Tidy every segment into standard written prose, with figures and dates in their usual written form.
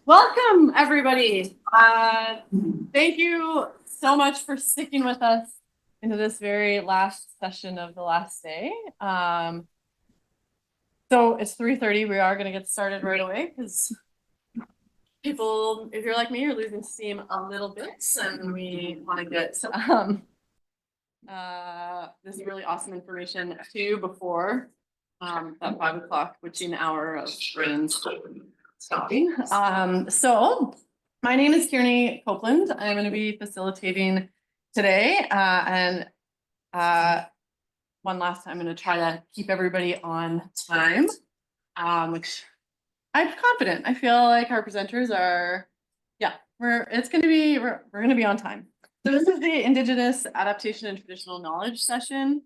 Welcome, everybody. Thank you so much for sticking with us into this very last session of the last day. So it's 3:30. We are going to get started right away because people, if you're like me, are losing steam a little bit, and we want to get this really awesome information to you before that 5 o'clock witching hour of brains stopping. So my name is Kearney Coupland. I'm going to be facilitating today. One last time, I'm going to try to keep everybody on time, which I'm confident. I feel like our presenters are, yeah, we're going to be on time. So this is the Indigenous Adaptation and Traditional Knowledge session.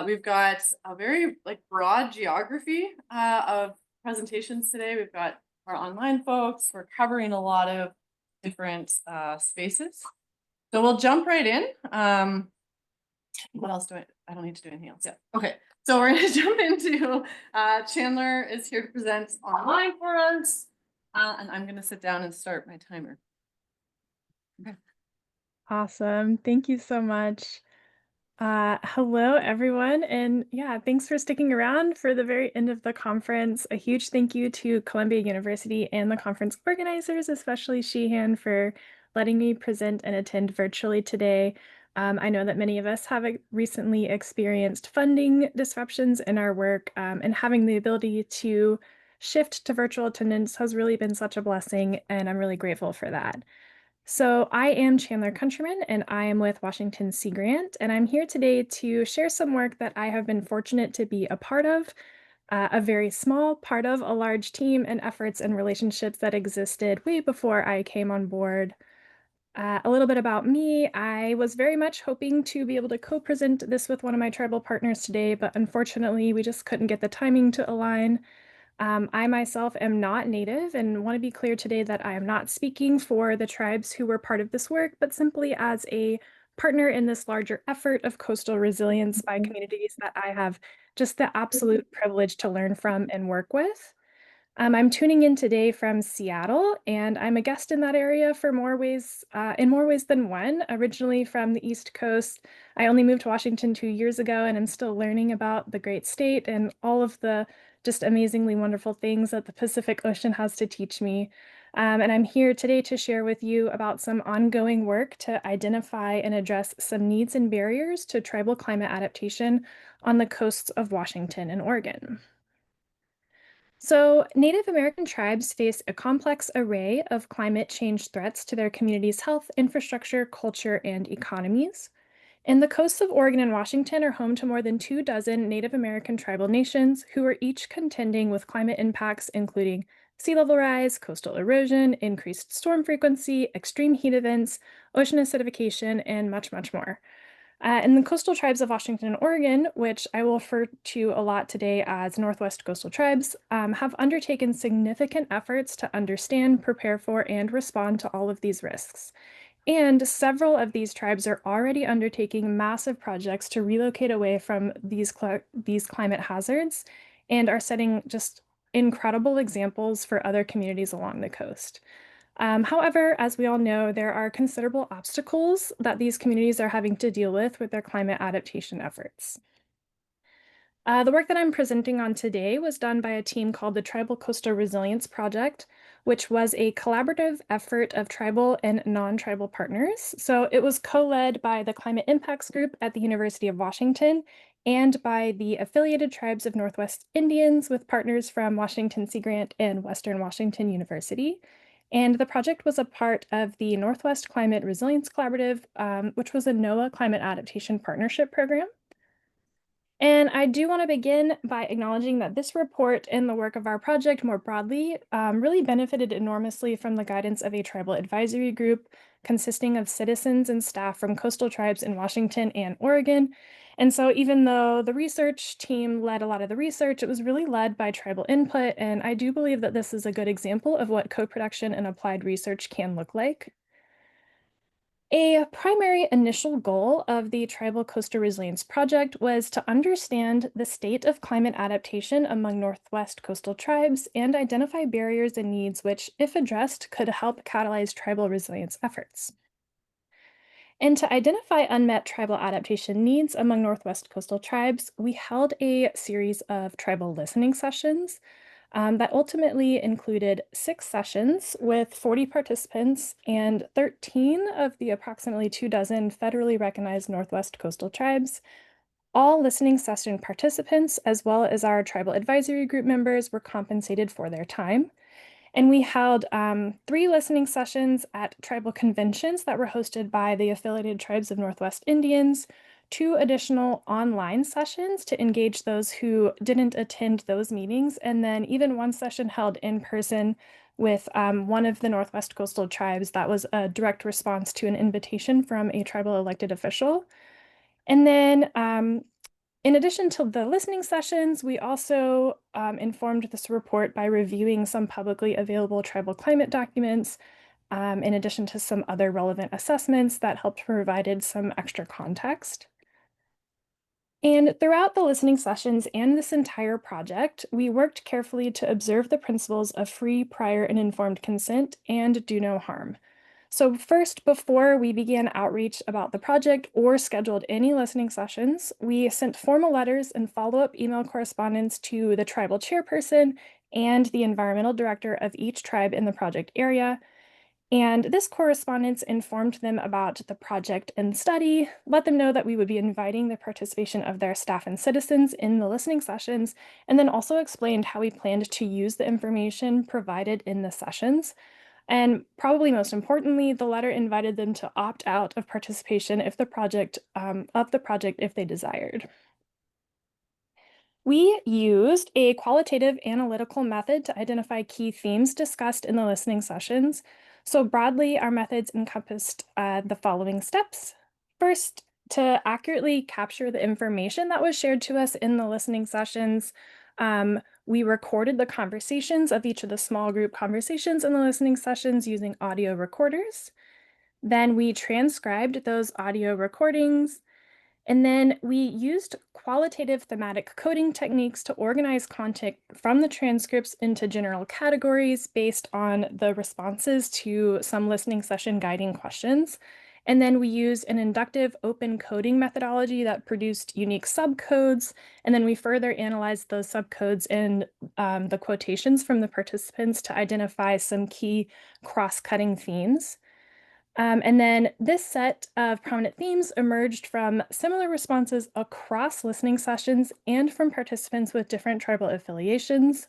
We've got a very broad geography of presentations today. We've got our online folks. We're covering a lot of different spaces. So we'll jump right in. What else do I don't need to do anything else. Yeah. Okay. So we're going to jump into Chandler is here to present online for us. And I'm going to sit down and start my timer. Okay. Awesome. Thank you so much. Hello, everyone. And yeah, thanks for sticking around for the very end of the conference. A huge thank you to Columbia University and the conference organizers, especially Sheehan, for letting me present and attend virtually today. I know that many of us have recently experienced funding disruptions in our work, and having the ability to shift to virtual attendance has really been such a blessing, and I'm really grateful for that. So I am Chandler Countryman, and I am with Washington Sea Grant, and I'm here today to share some work that I have been fortunate to be a part of, a very small part of a large team and efforts and relationships that existed way before I came on board. A little bit about me, I was very much hoping to be able to co-present this with one of my tribal partners today, but unfortunately we just couldn't get the timing to align. I myself am not Native and want to be clear today that I am not speaking for the tribes who were part of this work, but simply as a partner in this larger effort of coastal resilience by communities that I have just the absolute privilege to learn from and work with. I'm tuning in today from Seattle, and I'm a guest in that area for in more ways than one. Originally from the East Coast, I only moved to Washington 2 years ago, and I'm still learning about the great state and all of the just amazingly wonderful things that the Pacific Ocean has to teach me. And I'm here today to share with you about some ongoing work to identify and address some needs and barriers to tribal climate adaptation on the coasts of Washington and Oregon. So, Native American tribes face a complex array of climate change threats to their communities' health, infrastructure, culture, and economies. And the coasts of Oregon and Washington are home to more than 24 Native American tribal nations who are each contending with climate impacts, including sea level rise, coastal erosion, increased storm frequency, extreme heat events, ocean acidification, and much, much more. And the coastal tribes of Washington and Oregon, which I will refer to a lot today as Northwest Coastal Tribes, have undertaken significant efforts to understand, prepare for, and respond to all of these risks. And several of these tribes are already undertaking massive projects to relocate away from these climate hazards and are setting just incredible examples for other communities along the coast. However, as we all know, there are considerable obstacles that these communities are having to deal with their climate adaptation efforts. The work that I'm presenting on today was done by a team called the Tribal Coastal Resilience Project, which was a collaborative effort of tribal and non-tribal partners. So it was co-led by the Climate Impacts Group at the University of Washington and by the affiliated tribes of Northwest Indians with partners from Washington Sea Grant and Western Washington University. And the project was a part of the Northwest Climate Resilience Collaborative, which was a NOAA Climate Adaptation Partnership Program. And I do want to begin by acknowledging that this report and the work of our project more broadly really benefited enormously from the guidance of a tribal advisory group consisting of citizens and staff from coastal tribes in Washington and Oregon. And so even though the research team led a lot of the research, it was really led by tribal input. And I do believe that this is a good example of what co-production and applied research can look like. A primary initial goal of the Tribal Coastal Resilience Project was to understand the state of climate adaptation among Northwest coastal tribes and identify barriers and needs which, if addressed, could help catalyze tribal resilience efforts. And to identify unmet tribal adaptation needs among Northwest coastal tribes, we held a series of tribal listening sessions that ultimately included 6 sessions with 40 participants and 13 of the approximately 2 dozen federally recognized Northwest coastal tribes. All listening session participants, as well as our tribal advisory group members, were compensated for their time. And we held 3 listening sessions at tribal conventions that were hosted by the affiliated tribes of Northwest Indians, 2 additional online sessions to engage those who didn't attend those meetings, and then even 1 session held in person with one of the Northwest Coastal tribes that was a direct response to an invitation from a tribal elected official. And then in addition to the listening sessions, we also informed this report by reviewing some publicly available tribal climate documents, in addition to some other relevant assessments that helped provided some extra context. And throughout the listening sessions and this entire project, we worked carefully to observe the principles of free, prior, and informed consent and do no harm. So first, before we began outreach about the project or scheduled any listening sessions, we sent formal letters and follow-up email correspondence to the tribal chairperson and the environmental director of each tribe in the project area. And this correspondence informed them about the project and study, let them know that we would be inviting the participation of their staff and citizens in the listening sessions, and then also explained how we planned to use the information provided in the sessions. And probably most importantly, the letter invited them to opt out of participation if the project if they desired. We used a qualitative analytical method to identify key themes discussed in the listening sessions. So broadly, our methods encompassed the following steps. First, to accurately capture the information that was shared to us in the listening sessions, we recorded the conversations of each of the small group conversations in the listening sessions using audio recorders. Then we transcribed those audio recordings, and then we used qualitative thematic coding techniques to organize content from the transcripts into general categories based on the responses to some listening session guiding questions. And then we used an inductive open coding methodology that produced unique subcodes. And then we further analyzed those subcodes and the quotations from the participants to identify some key cross-cutting themes. And then this set of prominent themes emerged from similar responses across listening sessions and from participants with different tribal affiliations.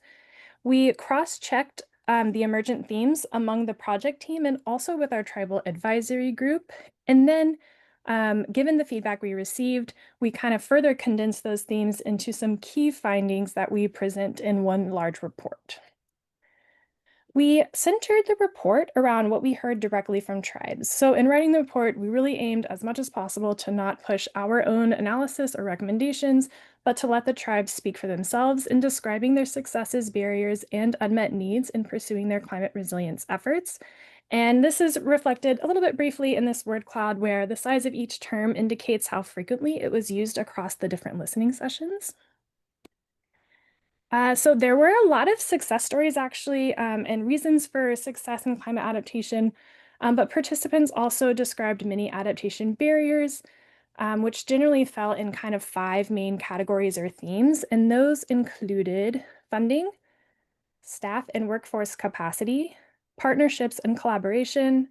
We cross-checked the emergent themes among the project team and also with our tribal advisory group. And then, given the feedback we received, we kind of further condensed those themes into some key findings that we present in one large report. We centered the report around what we heard directly from tribes. So in writing the report, we really aimed as much as possible to not push our own analysis or recommendations, but to let the tribes speak for themselves in describing their successes, barriers, and unmet needs in pursuing their climate resilience efforts. And this is reflected a little bit briefly in this word cloud where the size of each term indicates how frequently it was used across the different listening sessions. So there were a lot of success stories actually, and reasons for success in climate adaptation, but participants also described many adaptation barriers, which generally fell in kind of 5 main categories or themes, and those included funding, staff and workforce capacity, partnerships and collaboration,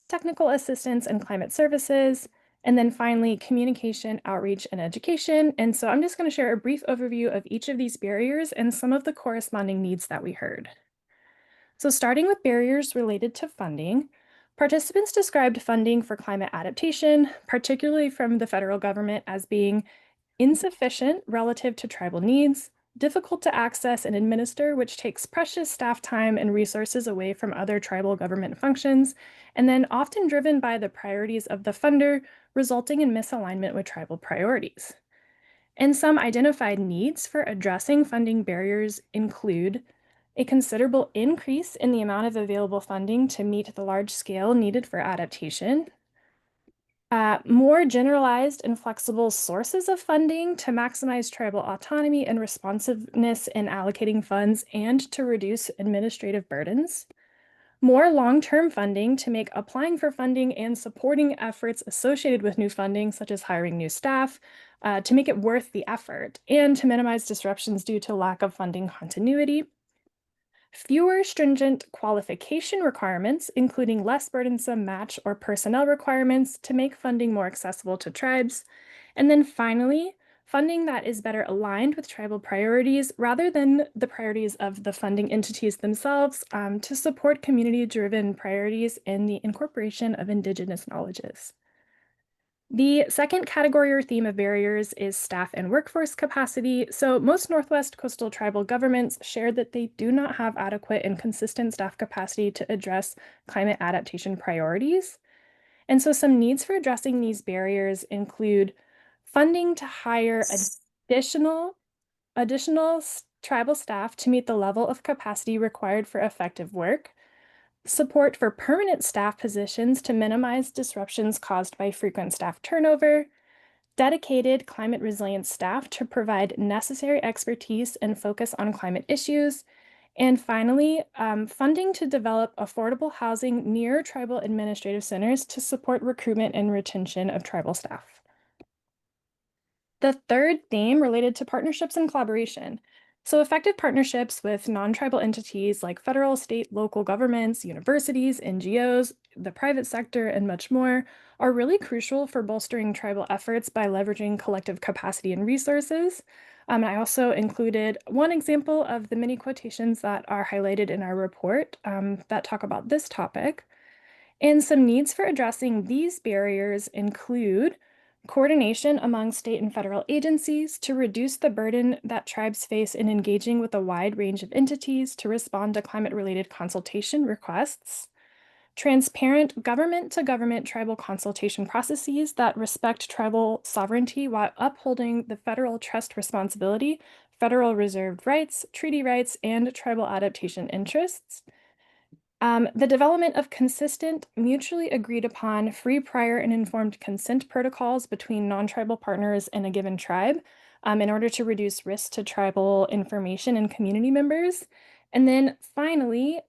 technical assistance and climate services, and then finally, communication, outreach, and education. And so I'm just going to share a brief overview of each of these barriers and some of the corresponding needs that we heard. So starting with barriers related to funding, participants described funding for climate adaptation, particularly from the federal government, as being insufficient relative to tribal needs, difficult to access and administer, which takes precious staff time and resources away from other tribal government functions, and then often driven by the priorities of the funder, resulting in misalignment with tribal priorities. And some identified needs for addressing funding barriers include a considerable increase in the amount of available funding to meet the large scale needed for adaptation, More generalized and flexible sources of funding to maximize tribal autonomy and responsiveness in allocating funds and to reduce administrative burdens. More long-term funding to make applying for funding and supporting efforts associated with new funding, such as hiring new staff, to make it worth the effort and to minimize disruptions due to lack of funding continuity. Fewer stringent qualification requirements, including less burdensome match or personnel requirements to make funding more accessible to tribes. And then finally, funding that is better aligned with tribal priorities rather than the priorities of the funding entities themselves, to support community-driven priorities and the incorporation of Indigenous knowledges. The second category or theme of barriers is staff and workforce capacity. So most Northwest coastal tribal governments share that they do not have adequate and consistent staff capacity to address climate adaptation priorities. And so some needs for addressing these barriers include funding to hire additional tribal staff to meet the level of capacity required for effective work, support for permanent staff positions to minimize disruptions caused by frequent staff turnover, dedicated climate resilience staff to provide necessary expertise and focus on climate issues, and finally, funding to develop affordable housing near tribal administrative centers to support recruitment and retention of tribal staff. The third theme related to partnerships and collaboration. So effective partnerships with non-tribal entities like federal, state, local governments, universities, NGOs, the private sector, and much more are really crucial for bolstering tribal efforts by leveraging collective capacity and resources. I also included one example of the many quotations that are highlighted in our report that talk about this topic. And some needs for addressing these barriers include coordination among state and federal agencies to reduce the burden that tribes face in engaging with a wide range of entities to respond to climate-related consultation requests, transparent government-to-government tribal consultation processes that respect tribal sovereignty while upholding the federal trust responsibility, federal reserved rights, treaty rights, and tribal adaptation interests. The development of consistent, mutually agreed upon, free, prior, and informed consent protocols between non-tribal partners in a given tribe in order to reduce risk to tribal information and community members. And then finally,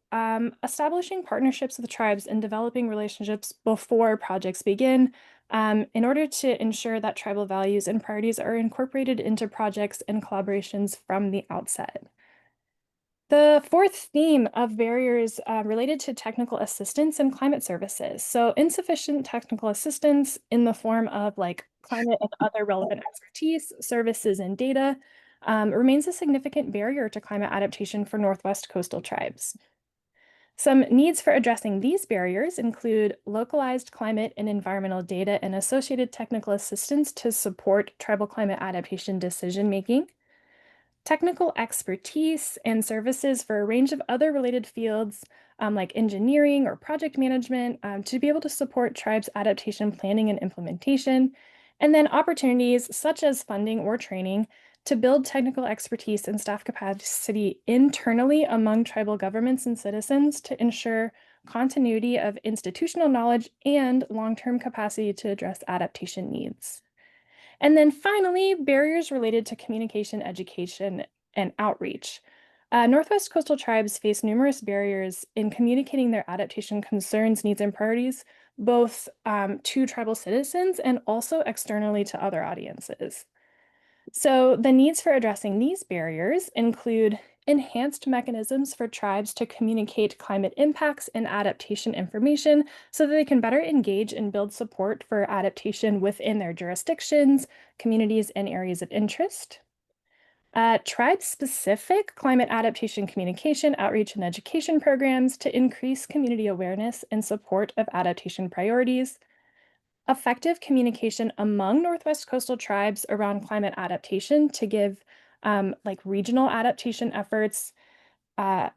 establishing partnerships with tribes and developing relationships before projects begin in order to ensure that tribal values and priorities are incorporated into projects and collaborations from the outset. The fourth theme of barriers related to technical assistance and climate services. So insufficient technical assistance in the form of like climate and other relevant expertise, services, and data remains a significant barrier to climate adaptation for Northwest coastal tribes. Some needs for addressing these barriers include localized climate and environmental data and associated technical assistance to support tribal climate adaptation decision-making, technical expertise and services for a range of other related fields like engineering or project management to be able to support tribes' adaptation planning and implementation, and then opportunities such as funding or training to build technical expertise and staff capacity internally among tribal governments and citizens to ensure continuity of institutional knowledge and long-term capacity to address adaptation needs. And then finally, barriers related to communication, education, and outreach. Northwest coastal tribes face numerous barriers in communicating their adaptation concerns, needs, and priorities, both to tribal citizens and also externally to other audiences. So the needs for addressing these barriers include enhanced mechanisms for tribes to communicate climate impacts and adaptation information so that they can better engage and build support for adaptation within their jurisdictions, communities, and areas of interest. Tribe-specific climate adaptation communication, outreach, and education programs to increase community awareness and support of adaptation priorities. Effective communication among Northwest coastal tribes around climate adaptation to give like regional adaptation efforts, uh,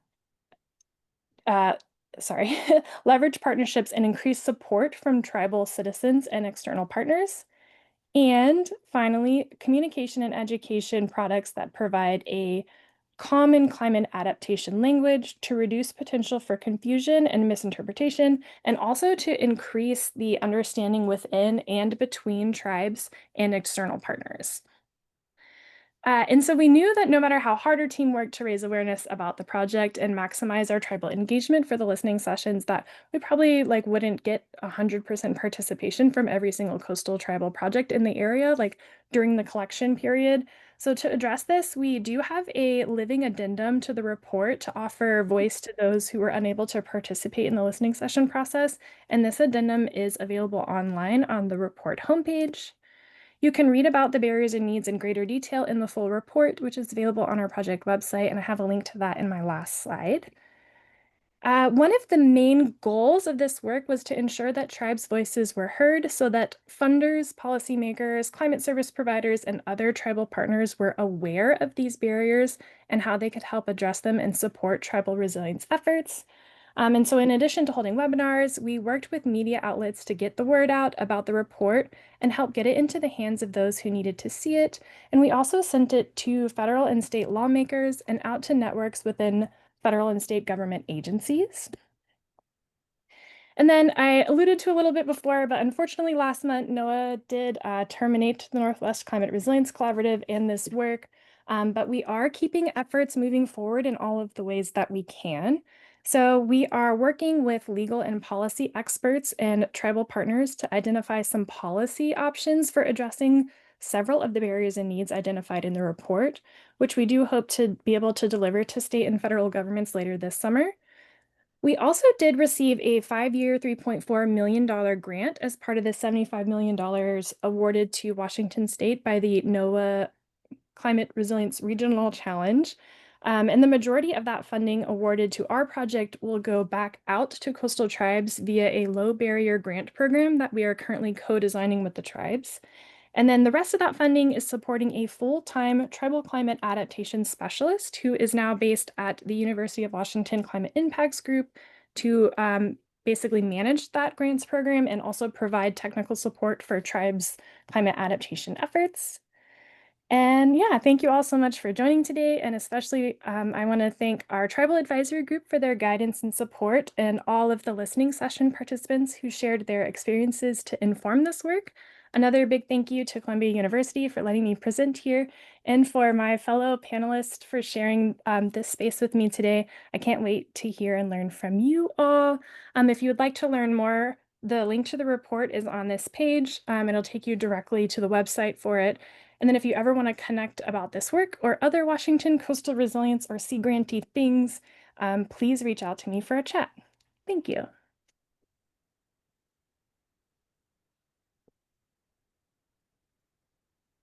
uh, sorry, leverage partnerships and increase support from tribal citizens and external partners. And finally, communication and education products that provide a common climate adaptation language to reduce potential for confusion and misinterpretation, and also to increase the understanding within and between tribes and external partners. And so we knew that no matter how hard our team worked to raise awareness about the project and maximize our tribal engagement for the listening sessions, that we probably wouldn't get 100% participation from every single coastal tribal project in the area, during the collection period. So to address this, we do have a living addendum to the report to offer voice to those who were unable to participate in the listening session process. And this addendum is available online on the report homepage. You can read about the barriers and needs in greater detail in the full report, which is available on our project website, and I have a link to that in my last slide. One of the main goals of this work was to ensure that tribes' voices were heard so that funders, policymakers, climate service providers, and other tribal partners were aware of these barriers and how they could help address them and support tribal resilience efforts. And so in addition to holding webinars, we worked with media outlets to get the word out about the report and help get it into the hands of those who needed to see it. And we also sent it to federal and state lawmakers and out to networks within federal and state government agencies. And then I alluded to a little bit before, but unfortunately last month, NOAA did terminate the Northwest Climate Resilience Collaborative and this work, but we are keeping efforts moving forward in all of the ways that we can. So we are working with legal and policy experts and tribal partners to identify some policy options for addressing several of the barriers and needs identified in the report, which we do hope to be able to deliver to state and federal governments later this summer. We also did receive a 5-year, $3.4 million grant as part of the $75 million awarded to Washington State by the NOAA Climate Resilience Regional Challenge. And the majority of that funding awarded to our project will go back out to coastal tribes via a low barrier grant program that we are currently co-designing with the tribes. And then the rest of that funding is supporting a full-time tribal climate adaptation specialist who is now based at the University of Washington Climate Impacts Group to basically manage that grants program and also provide technical support for tribes' climate adaptation efforts. And yeah, thank you all so much for joining today. And especially, I want to thank our tribal advisory group for their guidance and support, and all of the listening session participants who shared their experiences to inform this work. Another big thank you to Columbia University for letting me present here, and for my fellow panelists for sharing this space with me today. I can't wait to hear and learn from you all. If you would like to learn more, the link to the report is on this page. It'll take you directly to the website for it. And then if you ever want to connect about this work or other Washington coastal resilience or sea grantee things, please reach out to me for a chat. Thank you.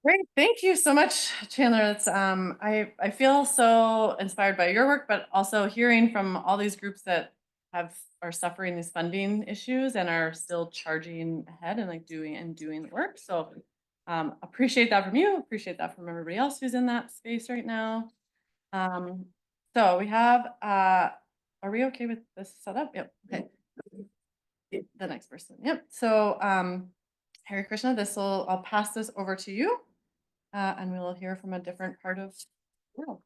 Great, thank you so much, Chandler. It's I feel so inspired by your work, but also hearing from all these groups that are suffering these funding issues and are still charging ahead and doing the work. So appreciate that from you. Appreciate that from everybody else who's in that space right now. So we have are we okay with this setup? Yep. Okay. The next person. Yep. So Hare Krishna, I'll pass this over to you. And we will hear from a different part of the world.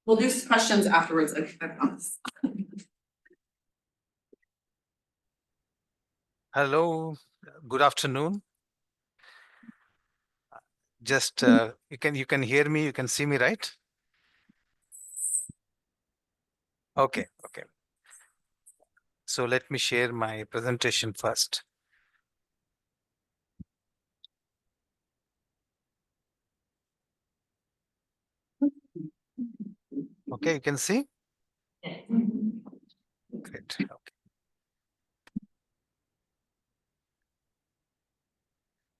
We'll do questions afterwards, I promise. Hello, good afternoon. Just you can hear me, you can see me, right? Okay. So let me share my presentation first. Okay, you can see? Great.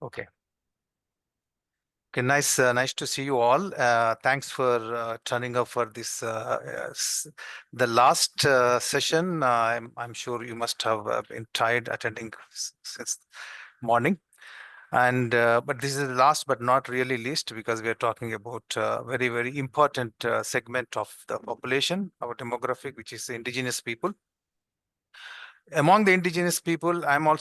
Okay. Okay, nice to see you all. Thanks for turning up for this the last session. I'm sure you must have been tired attending since morning. And but this is the last but not really least, because we are talking about very, very important segment of the population, our demographic, which is the indigenous people. Among the indigenous people, I'm going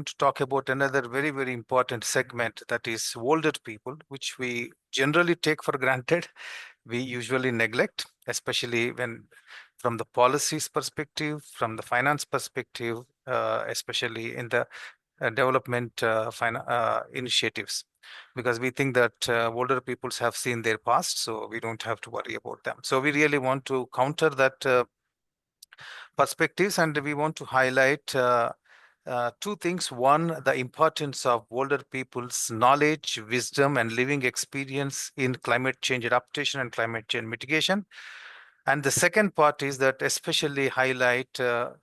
to talk about another very, very important segment, that is older people, which we generally take for granted. we usually neglect, especially when from the policies perspective, from the finance perspective, especially in the development initiatives, because we think that older peoples have seen their past, so we don't have to worry about them. So we really want to counter that perspectives, and we want to highlight two things. One, the importance of older people's knowledge, wisdom, and living experience in climate change adaptation and climate change mitigation. And the second part is that especially highlight the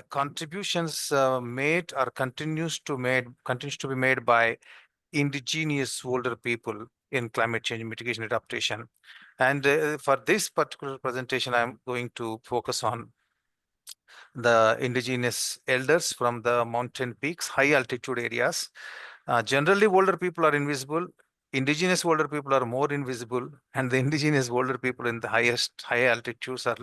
contributions made or continues to be made by indigenous older people in climate change mitigation adaptation. And for this particular presentation, I'm going to focus on the indigenous elders from the mountain peaks, high altitude areas. Generally, older people are invisible. Indigenous older people are more invisible, and the indigenous older people in the high altitudes are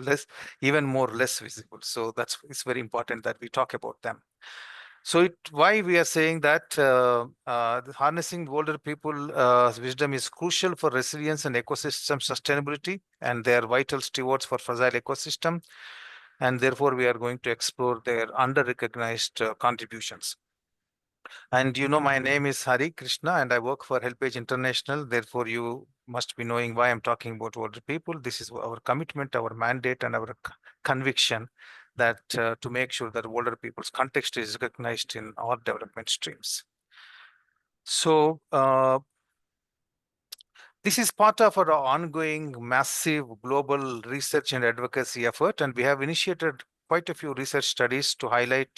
even more less visible. So it's very important that we talk about them. So why we are saying that harnessing older people wisdom is crucial for resilience and ecosystem sustainability, and they are vital stewards for fragile ecosystem. And therefore, we are going to explore their under-recognized contributions. And my name is Hari Krishna, and I work for HelpAge International. Therefore, you must be knowing why I'm talking about older people. This is our commitment, our mandate, and our conviction that to make sure that older people's context is recognized in our development streams. So this is part of our ongoing massive global research and advocacy effort, and we have initiated quite a few research studies to highlight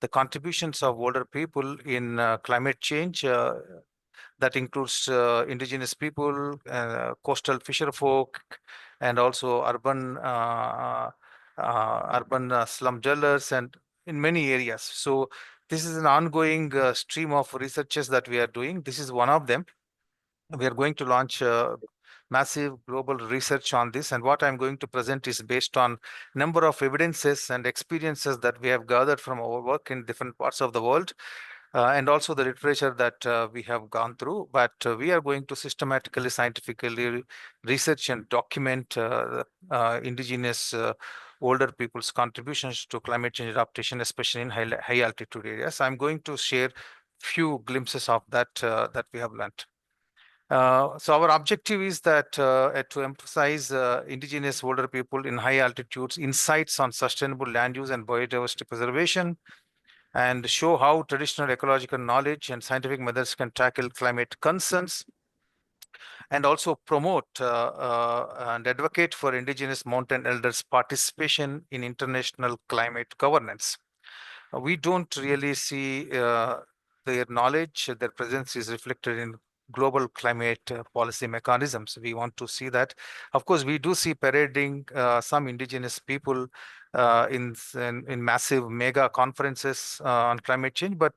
the contributions of older people in climate change. That includes indigenous people, coastal fisher folk, and also urban slum dwellers, and in many areas. So this is an ongoing stream of researches that we are doing. This is one of them. We are going to launch massive global research on this, and what I'm going to present is based on number of evidences and experiences that we have gathered from our work in different parts of the world, and also the literature that we have gone through. But we are going to systematically, scientifically research and document indigenous older people's contributions to climate change adaptation, especially in high altitude areas. I'm going to share few glimpses of that that we have learned. So our objective is that to emphasize indigenous older people in high altitudes, insights on sustainable land use and biodiversity preservation, and show how traditional ecological knowledge and scientific methods can tackle climate concerns, and also promote and advocate for indigenous mountain elders' participation in international climate governance. We don't really see their knowledge, their presence is reflected in global climate policy mechanisms. We want to see that. Of course, we do see parading some indigenous people in massive mega conferences on climate change, but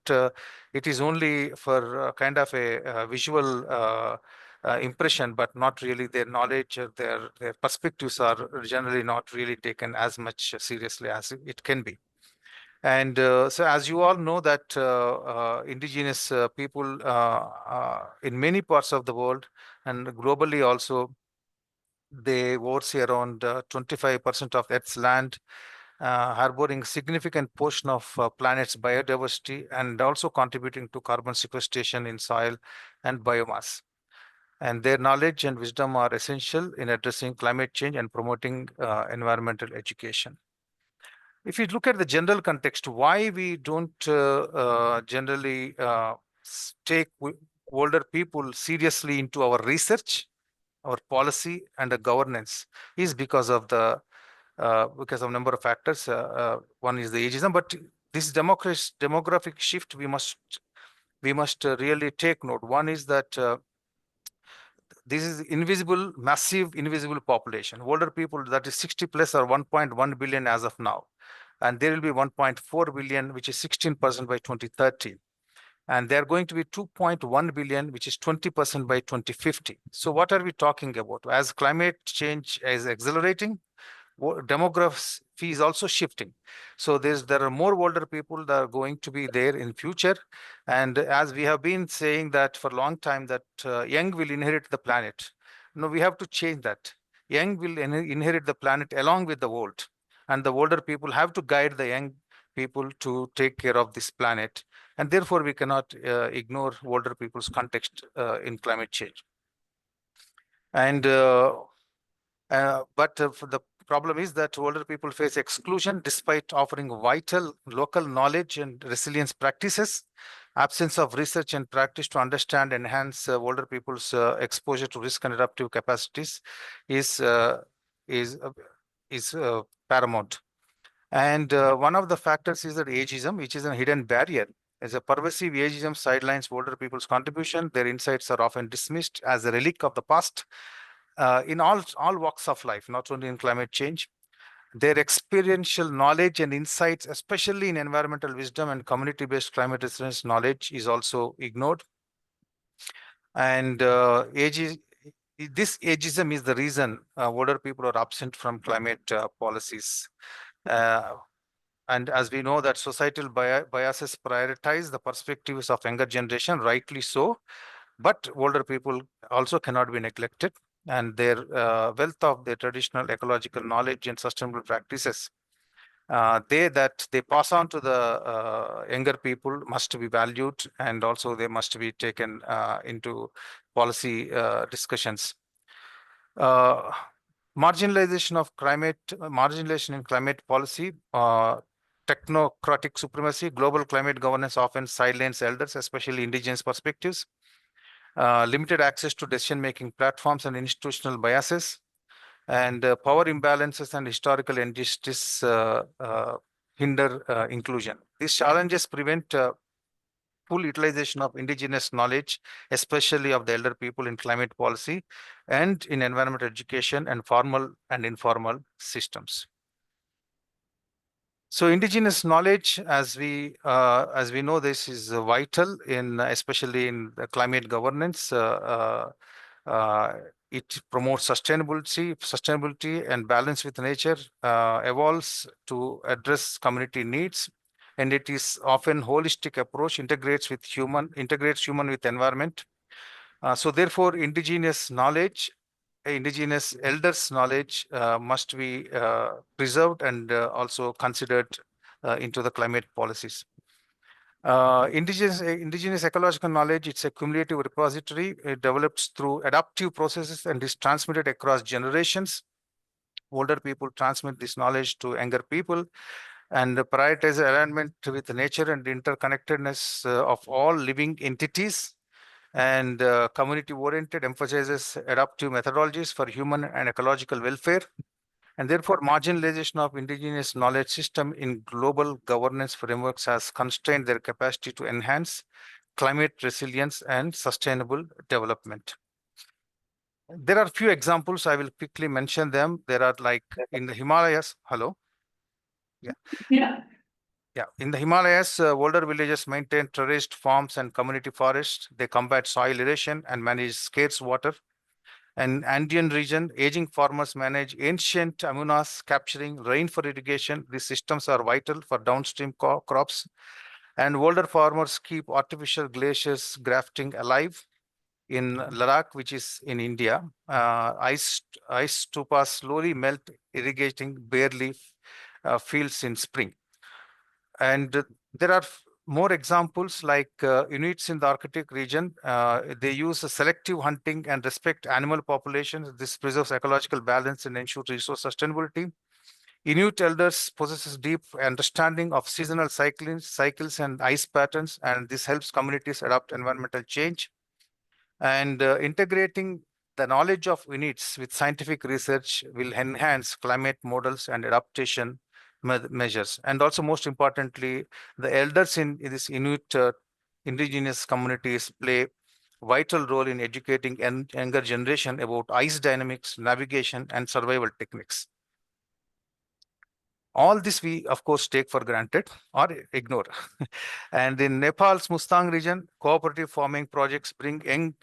it is only for kind of a visual impression, but not really their knowledge. Their perspectives are generally not really taken as much seriously as it can be. And so as you all know that indigenous people in many parts of the world and globally also, they oversee around 25% of Earth's land, harboring significant portion of planet's biodiversity, and also contributing to carbon sequestration in soil and biomass. And their knowledge and wisdom are essential in addressing climate change and promoting environmental education. If you look at the general context, why we don't generally take older people seriously into our research, our policy, and the governance is because of number of factors. One is the ageism, but this demographic shift we must really take note. One is that this is massive invisible population. Older people, that is 60 plus, are 1.1 billion as of now. And there will be 1.4 billion, which is 16% by 2030. And they're going to be 2.1 billion, which is 20% by 2050. So what are we talking about? As climate change is accelerating, demography is also shifting. So there are more older people that are going to be there in future. And as we have been saying that for a long time, that young will inherit the planet. No, we have to change that. Young will inherit the planet along with the old, and the older people have to guide the young people to take care of this planet, and therefore we cannot ignore older people's context in climate change. And for the problem is that older people face exclusion despite offering vital local knowledge and resilience practices. Absence of research and practice to understand and enhance older people's exposure to risk and adaptive capacities is uh, is uh, is paramount. And one of the factors is that ageism, which is a hidden barrier. As a pervasive ageism sidelines older people's contribution, their insights are often dismissed as a relic of the past in all walks of life, not only in climate change. Their experiential knowledge and insights, especially in environmental wisdom and community-based climate resilience knowledge, is also ignored. And this ageism is the reason older people are absent from climate policies. And as we know that societal biases prioritize the perspectives of younger generation, rightly so, but older people also cannot be neglected, and their wealth of their traditional ecological knowledge and sustainable practices they pass on to the younger people must be valued, and also they must be taken into policy discussions. Marginalization in climate policy, technocratic supremacy, global climate governance often silence elders, especially indigenous perspectives. Limited access to decision-making platforms and institutional biases, and power imbalances and historical injustice hinder inclusion. These challenges prevent full utilization of indigenous knowledge, especially of the elder people in climate policy and in environmental education and formal and informal systems. So indigenous knowledge, as we know, this is vital in especially in the climate governance. It promotes sustainability and balance with nature, evolves to address community needs, and it is often holistic approach, integrates human with environment. So therefore, indigenous elders' knowledge must be preserved and also considered into the climate policies. Indigenous ecological knowledge, it's a cumulative repository. It develops through adaptive processes and is transmitted across generations. Older people transmit this knowledge to younger people and prioritize alignment with nature and interconnectedness of all living entities. And community-oriented emphasizes adaptive methodologies for human and ecological welfare. And therefore, marginalization of indigenous knowledge system in global governance frameworks has constrained their capacity to enhance climate resilience and sustainable development. There are few examples. I will quickly mention them. There are like in the Himalayas. Hello? Yeah. In the Himalayas, older villages maintain terraced farms and community forests. They combat soil erosion and manage scarce water. And Andean region, aging farmers manage ancient amunas, capturing rain for irrigation. These systems are vital for downstream crops. And older farmers keep artificial glaciers grafting alive. In Ladakh, which is in India, ice stupas slowly melt, irrigating barely fields in spring. And there are more examples like Inuits in the Arctic region. They use selective hunting and respect animal populations. This preserves ecological balance and ensures resource sustainability. Inuit elders possesses deep understanding of seasonal cycles and ice patterns, and this helps communities adapt environmental change. And integrating the knowledge of Inuits with scientific research will enhance climate models and adaptation measures. And also, most importantly, the elders in this Inuit indigenous communities play vital role in educating younger generation about ice dynamics, navigation, and survival techniques. All this we, of course, take for granted or ignore. And in Nepal's Mustang region, cooperative farming projects bring young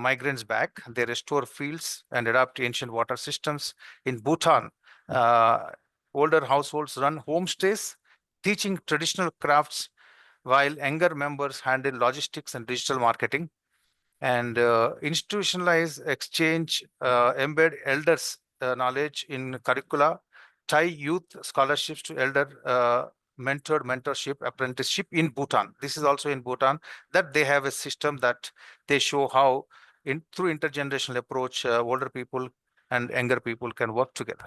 migrants back. They restore fields and adapt ancient water systems. In Bhutan, older households run homestays, teaching traditional crafts, while younger members handle logistics and digital marketing. and institutionalize, exchange, embed elders' knowledge in curricula, tie youth scholarships to elder mentorship, apprenticeship in Bhutan. This is also in Bhutan, that they have a system that they show how through intergenerational approach, older people and younger people can work together.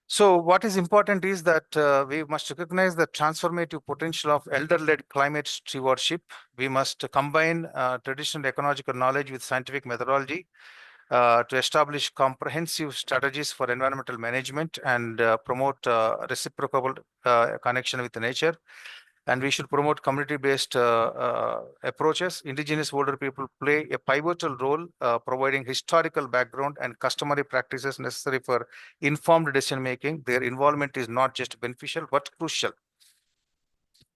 So what is important is that we must recognize the transformative potential of elder-led climate stewardship. We must combine traditional ecological knowledge with scientific methodology to establish comprehensive strategies for environmental management and promote reciprocal connection with nature. And we should promote community-based approaches. Indigenous older people play a pivotal role, providing historical background and customary practices necessary for informed decision-making. Their involvement is not just beneficial, but crucial.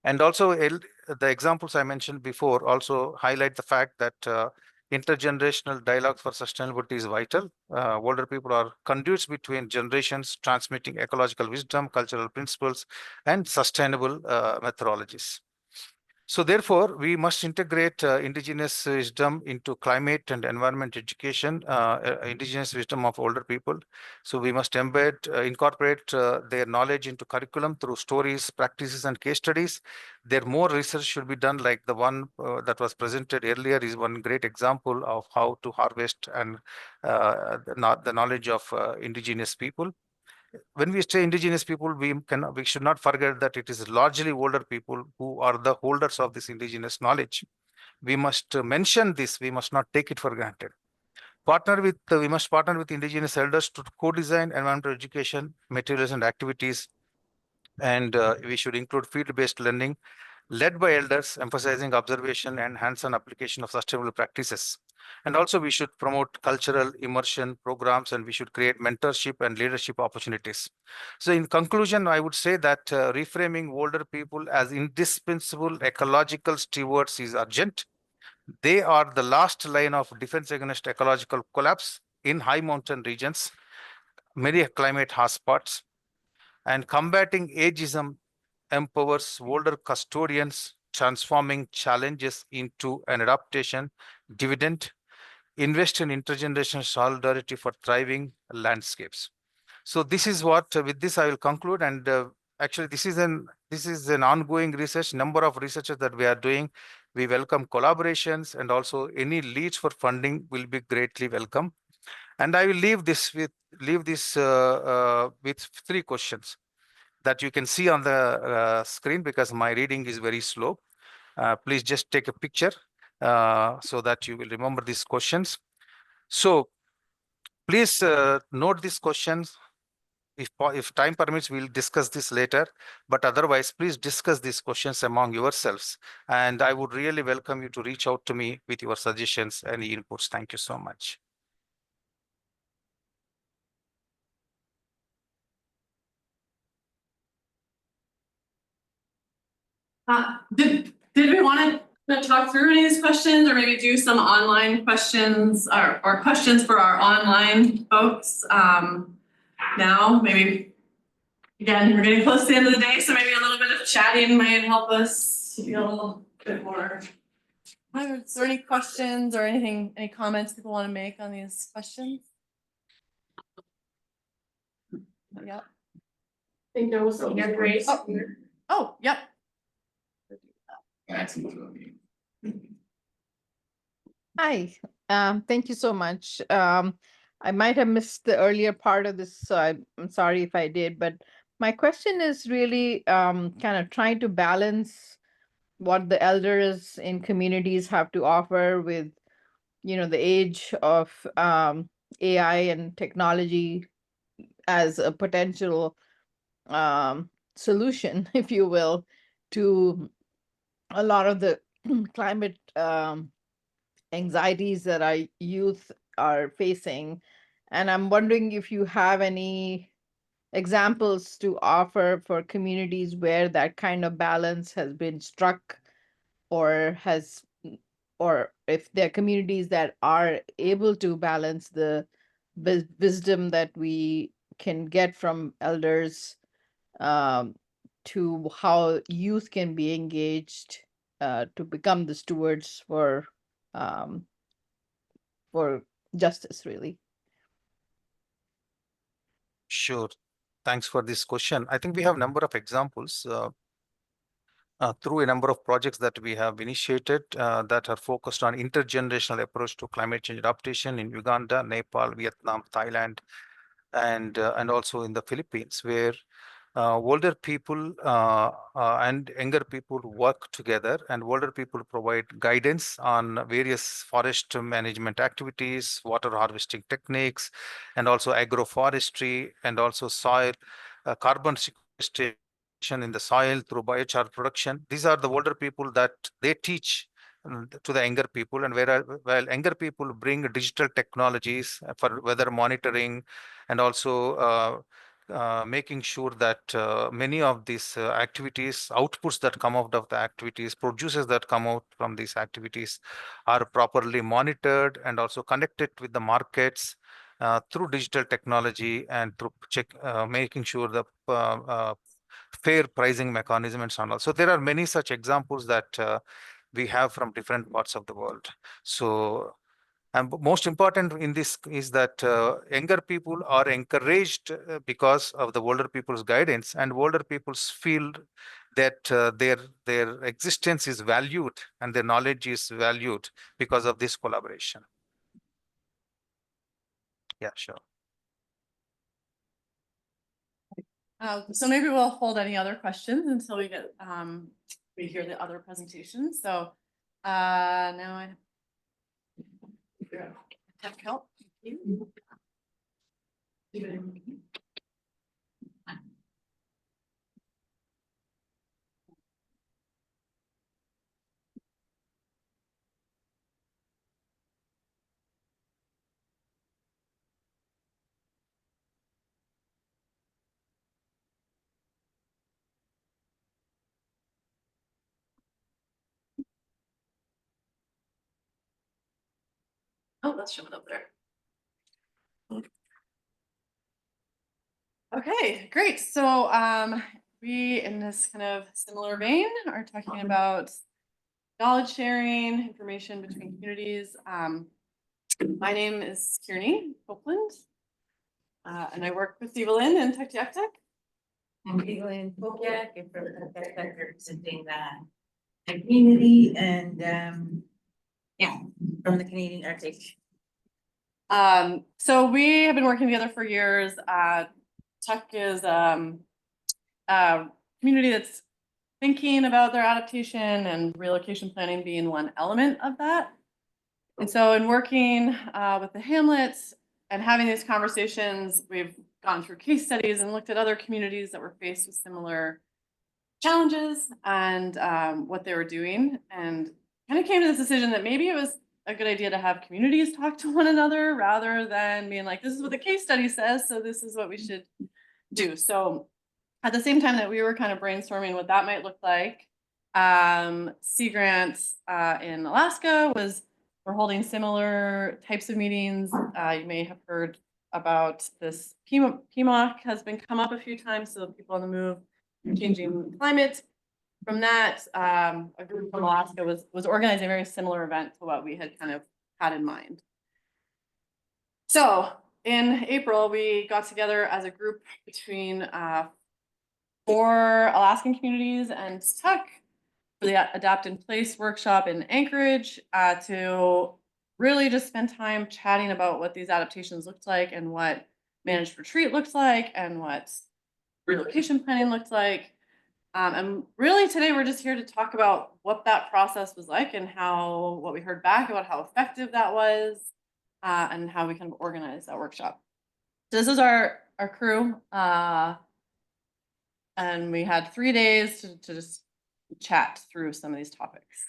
And also the examples I mentioned before also highlight the fact that intergenerational dialogue for sustainability is vital. Older people are conduits between generations, transmitting ecological wisdom, cultural principles, and sustainable methodologies. So therefore, we must integrate indigenous wisdom into climate and environment education, indigenous wisdom of older people. So we must incorporate their knowledge into curriculum through stories, practices, and case studies. There more research should be done, like the one that was presented earlier is one great example of how to harvest and the knowledge of indigenous people. When we say indigenous people, we should not forget that it is largely older people who are the holders of this indigenous knowledge. We must mention this. We must not take it for granted. We must partner with indigenous elders to co-design environmental education materials and activities. And we should include field-based learning led by elders, emphasizing observation and hands-on application of sustainable practices. And also we should promote cultural immersion programs, and we should create mentorship and leadership opportunities. So in conclusion, I would say that reframing older people as indispensable ecological stewards is urgent. They are the last line of defense against ecological collapse in high mountain regions, many climate hotspots, and combating ageism empowers older custodians, transforming challenges into an adaptation dividend. Invest in intergenerational solidarity for thriving landscapes. So this is what, with this I will conclude. And actually this is an ongoing research, number of researchers that we are doing. We welcome collaborations, and also any leads for funding will be greatly welcome. And I will leave this with three questions that you can see on the screen, because my reading is very slow. Please just take a picture so that you will remember these questions. So please note these questions. If time permits, we'll discuss this later. But otherwise, please discuss these questions among yourselves. And I would really welcome you to reach out to me with your suggestions and inputs. Thank you so much. Did we want to talk through any of these questions, or maybe do some online questions or questions for our online folks now? Maybe, again, we're getting close to the end of the day, so maybe a little bit of chatting might help us feel a little bit more. Is there any questions or anything, any comments people want to make on these questions? Yep. I think there was some great. Oh, yep. Hi, thank you so much. I might have missed the earlier part of this, so I'm sorry if I did, but my question is really kind of trying to balance what the elders in communities have to offer with, the age of AI and technology as a potential solution, if you will, to a lot of the climate anxieties that our youth are facing. And I'm wondering if you have any examples to offer for communities where that kind of balance has been struck, or if there are communities that are able to balance the wisdom that we can get from elders to how youth can be engaged to become the stewards for for justice, really. Sure. Thanks for this question. I think we have a number of examples through a number of projects that we have initiated that are focused on intergenerational approach to climate change adaptation in Uganda, Nepal, Vietnam, Thailand, and also in the Philippines, where older people and younger people work together, and older people provide guidance on various forest management activities, water harvesting techniques, and also agroforestry, and also soil carbon sequestration in the soil through biochar production. These are the older people that they teach to the younger people, and while younger people bring digital technologies for weather monitoring, and also making sure that many of these activities, outputs that come out of the activities, produces that come out from these activities are properly monitored and also connected with the markets through digital technology, and through making sure the fair pricing mechanism and so on. So there are many such examples that we have from different parts of the world. So, and most important in this is that younger people are encouraged because of the older people's guidance, and older people feel that their existence is valued and their knowledge is valued because of this collaboration. Yeah, sure. So maybe we'll hold any other questions until we get we hear the other presentations. So now I have help. Thank you. Oh, that's showing up there. Okay, great. So we, in this kind of similar vein, are talking about knowledge sharing, information between communities. My name is Kearney, Coupland, and I work with Devalynn and Pokiak. I'm Devalynn Pokiak, and from the representing the community and yeah, from the Canadian Arctic. So we have been working together for years. Tuck is a community that's thinking about their adaptation, and relocation planning being one element of that. And so in working with the hamlets and having these conversations, we've gone through case studies and looked at other communities that were faced with similar challenges and what they were doing, and kind of came to this decision that maybe it was a good idea to have communities talk to one another rather than being like, this is what the case study says, so this is what we should do. So at the same time that we were kind of brainstorming what that might look like, Sea Grants in Alaska we're holding similar types of meetings. You may have heard about this. Pokiak has been come up a few times, so people on the move, changing climate. From that, a group from Alaska was organizing a very similar event to what we had kind of had in mind. So in April, we got together as a group between 4 Alaskan communities and Tuck for the Adapt in Place workshop in Anchorage to really just spend time chatting about what these adaptations looked like, and what managed retreat looked like, and what relocation planning looked like. And really today we're just here to talk about what that process was like, and what we heard back about how effective that was, and how we kind of organized that workshop. So this is our crew, and we had 3 days to just chat through some of these topics.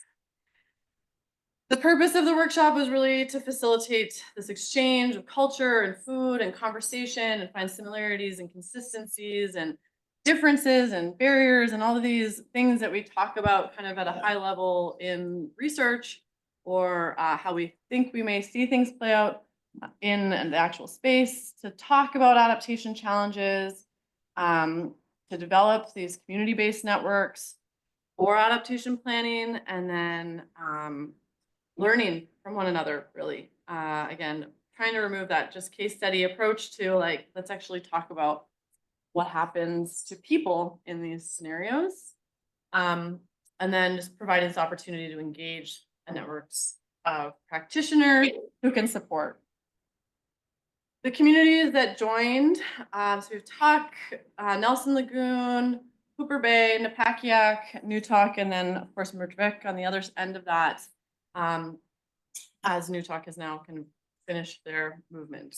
The purpose of the workshop was really to facilitate this exchange of culture and food and conversation, and find similarities and consistencies and differences and barriers and all of these things that we talk about kind of at a high level in research, or how we think we may see things play out in the actual space, to talk about adaptation challenges, to develop these community-based networks for adaptation planning, and then learning from one another, really. Again, trying to remove that just case study approach to like, let's actually talk about what happens to people in these scenarios. And then just providing this opportunity to engage a networks of practitioners who can support. The communities that joined, so we've Tuck, Nelson Lagoon, Hooper Bay, Pokiak, Newtok, and then of course Merdvik on the other end of that, as Newtok has now kind of finished their movement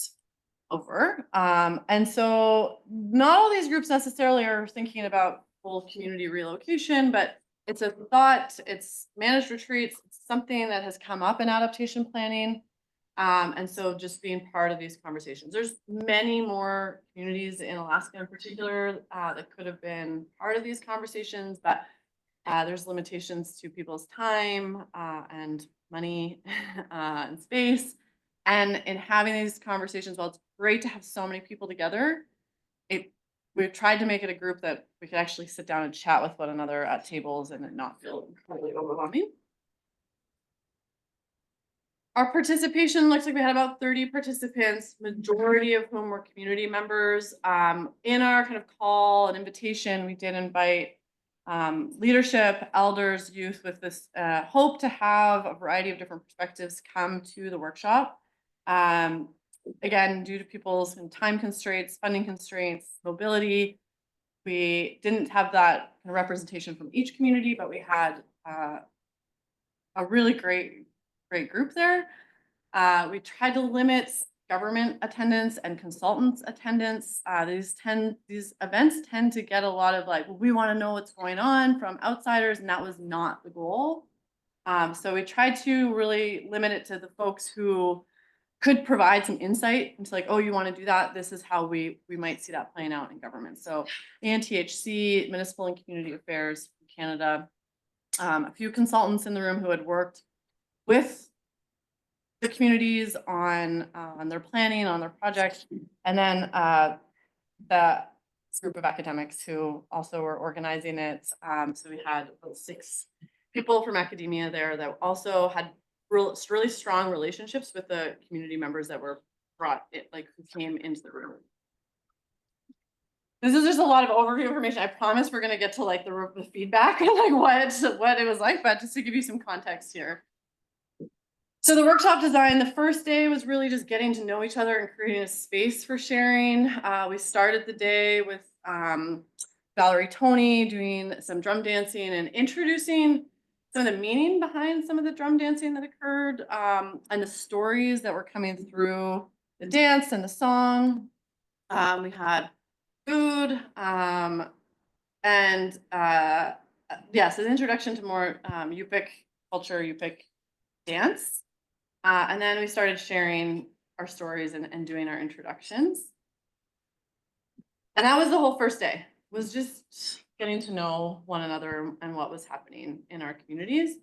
over. And so not all these groups necessarily are thinking about full community relocation, but it's a thought, it's managed retreats, it's something that has come up in adaptation planning. And so just being part of these conversations. There's many more communities in Alaska in particular that could have been part of these conversations, but there's limitations to people's time and money and space. And in having these conversations, while it's great to have so many people together, we've tried to make it a group that we could actually sit down and chat with one another at tables and it not feel incredibly overwhelming. Our participation looks like we had about 30 participants, majority of whom were community members. In our kind of call and invitation, we did invite leadership, elders, youth with this hope to have a variety of different perspectives come to the workshop. Again, due to people's time constraints, funding constraints, mobility, we didn't have that kind of representation from each community, but we had a really great group there. We tried to limit government attendance and consultants attendance. These events tend to get a lot of like, well, we want to know what's going on from outsiders, and that was not the goal. So we tried to really limit it to the folks who could provide some insight into like, oh, you want to do that? This is how we might see that playing out in government. So ANTHC, Municipal and Community Affairs Canada, a few consultants in the room who had worked with the communities on their planning, on their project, and then the group of academics who also were organizing it. So we had about 6 people from academia there that also had really strong relationships with the community members that were brought in, like who came into the room. This is just a lot of overview information. I promise we're going to get to like the feedback and like what it was like, but just to give you some context here. So the workshop design, the first day was really just getting to know each other and creating a space for sharing. We started the day with Valerie Tony doing some drum dancing and introducing some of the meaning behind some of the drum dancing that occurred and the stories that were coming through the dance and the song. We had food and yes, an introduction to more Yupik culture, Yupik dance. And then we started sharing our stories and doing our introductions. And that was the whole first day, was just getting to know one another and what was happening in our communities.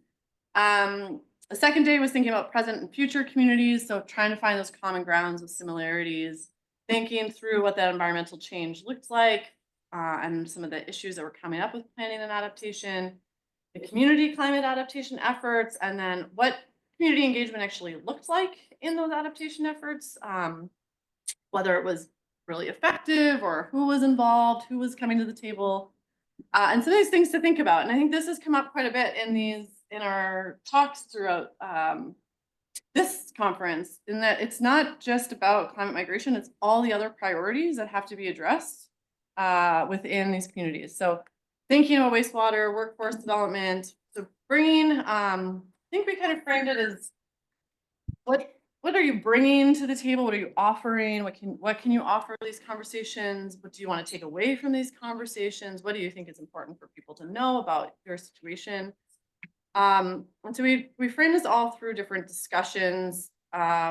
The second day was thinking about present and future communities. So trying to find those common grounds with similarities, thinking through what that environmental change looked like and some of the issues that were coming up with planning and adaptation, the community climate adaptation efforts, and then what community engagement actually looked like in those adaptation efforts, whether it was really effective or who was involved, who was coming to the table, and some of these things to think about. And I think this has come up quite a bit in our talks throughout this conference, in that it's not just about climate migration, it's all the other priorities that have to be addressed within these communities. So thinking about wastewater, workforce development, so bringing, I think we kind of framed it as what are you bringing to the table? What are you offering? What can you offer these conversations? What do you want to take away from these conversations? What do you think is important for people to know about your situation? And so we framed this all through different discussions.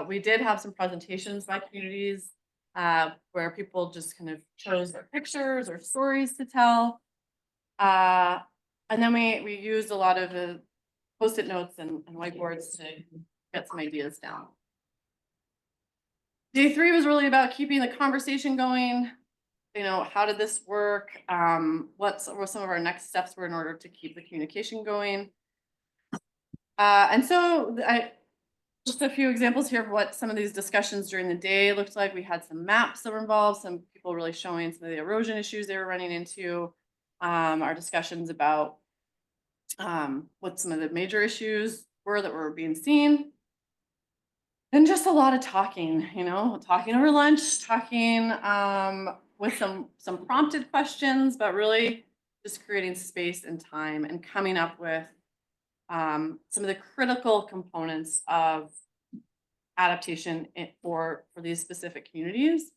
We did have some presentations by communities where people just kind of chose their pictures or stories to tell. And then we used a lot of the Post-it notes and whiteboards to get some ideas down. Day 3 was really about keeping the conversation going. You know, how did this work? What some of our next steps were in order to keep the communication going? And so just a few examples here of what some of these discussions during the day looked like. We had some maps that were involved, some people really showing some of the erosion issues they were running into, our discussions about what some of the major issues were that were being seen. And just a lot of talking, talking over lunch, talking with some prompted questions, but really just creating space and time and coming up with some of the critical components of adaptation for these specific communities.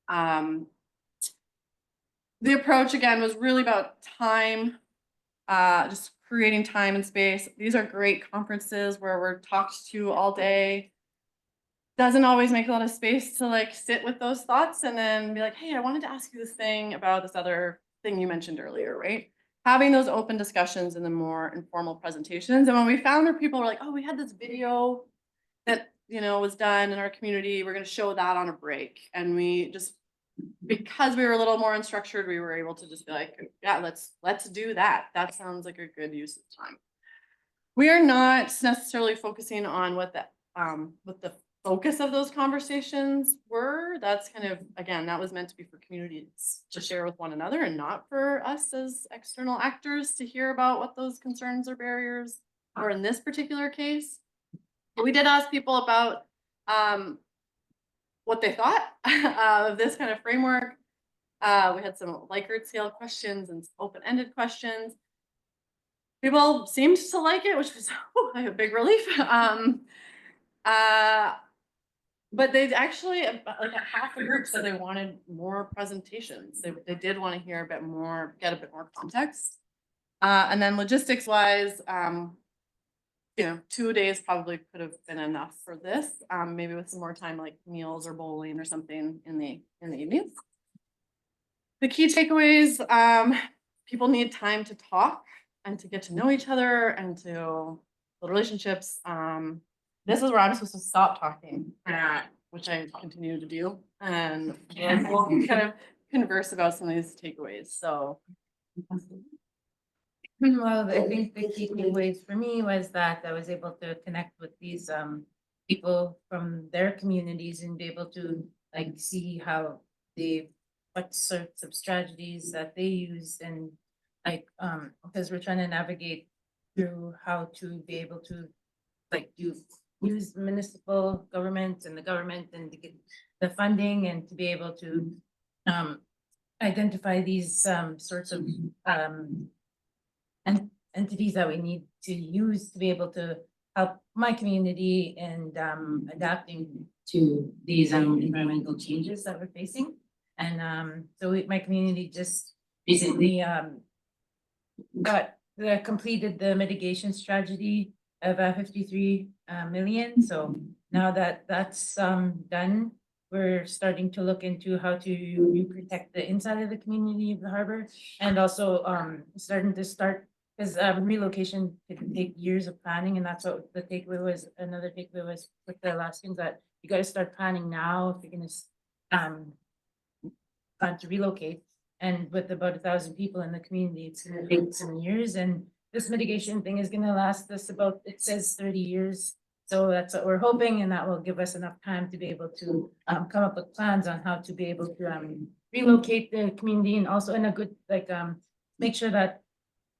The approach again was really about time, just creating time and space. These are great conferences where we're talked to all day. Doesn't always make a lot of space to like sit with those thoughts and then be like, hey, I wanted to ask you this thing about this other thing you mentioned earlier, right? Having those open discussions and the more informal presentations. And when we found where people were like, oh, we had this video that was done in our community, we're going to show that on a break. And we just, because we were a little more unstructured, we were able to just be like, yeah, let's do that. That sounds like a good use of time. We are not necessarily focusing on what the focus of those conversations were. That's kind of, again, that was meant to be for communities to share with one another and not for us as external actors to hear about what those concerns or barriers are in this particular case. We did ask people about what they thought of this kind of framework. We had some Likert scale questions and open-ended questions. People seemed to like it, which was a big relief. But they actually, like half the group said they wanted more presentations. They did want to hear a bit more, get a bit more context. And then logistics wise, 2 days probably could have been enough for this. Maybe with some more time, like meals or bowling or something in the evenings. The key takeaways: people need time to talk and to get to know each other and to build relationships. This is where I'm supposed to stop talking, which I continue to do, and we'll kind of converse about some of these takeaways. So. Well, I think the key takeaways for me was that I was able to connect with these people from their communities and be able to like see how what sorts of strategies that they use, and like because we're trying to navigate through how to be able to like use municipal government and the government and to get the funding and to be able to identify these sorts of entities that we need to use to be able to help my community and adapting to these environmental changes that we're facing. And my community just recently completed the mitigation strategy of 53 million. So now that that's done, we're starting to look into how to protect the inside of the community of the harbor, and also because relocation could take years of planning, and that's what the takeaway was. Another takeaway was with the last things that you got to start planning now if you're going to plan to relocate. And with about 1,000 people in the community, it's going to take some years. And this mitigation thing is going to last us about, it says 30 years. So that's what we're hoping, and that will give us enough time to be able to come up with plans on how to be able to relocate the community, and also in a good, make sure that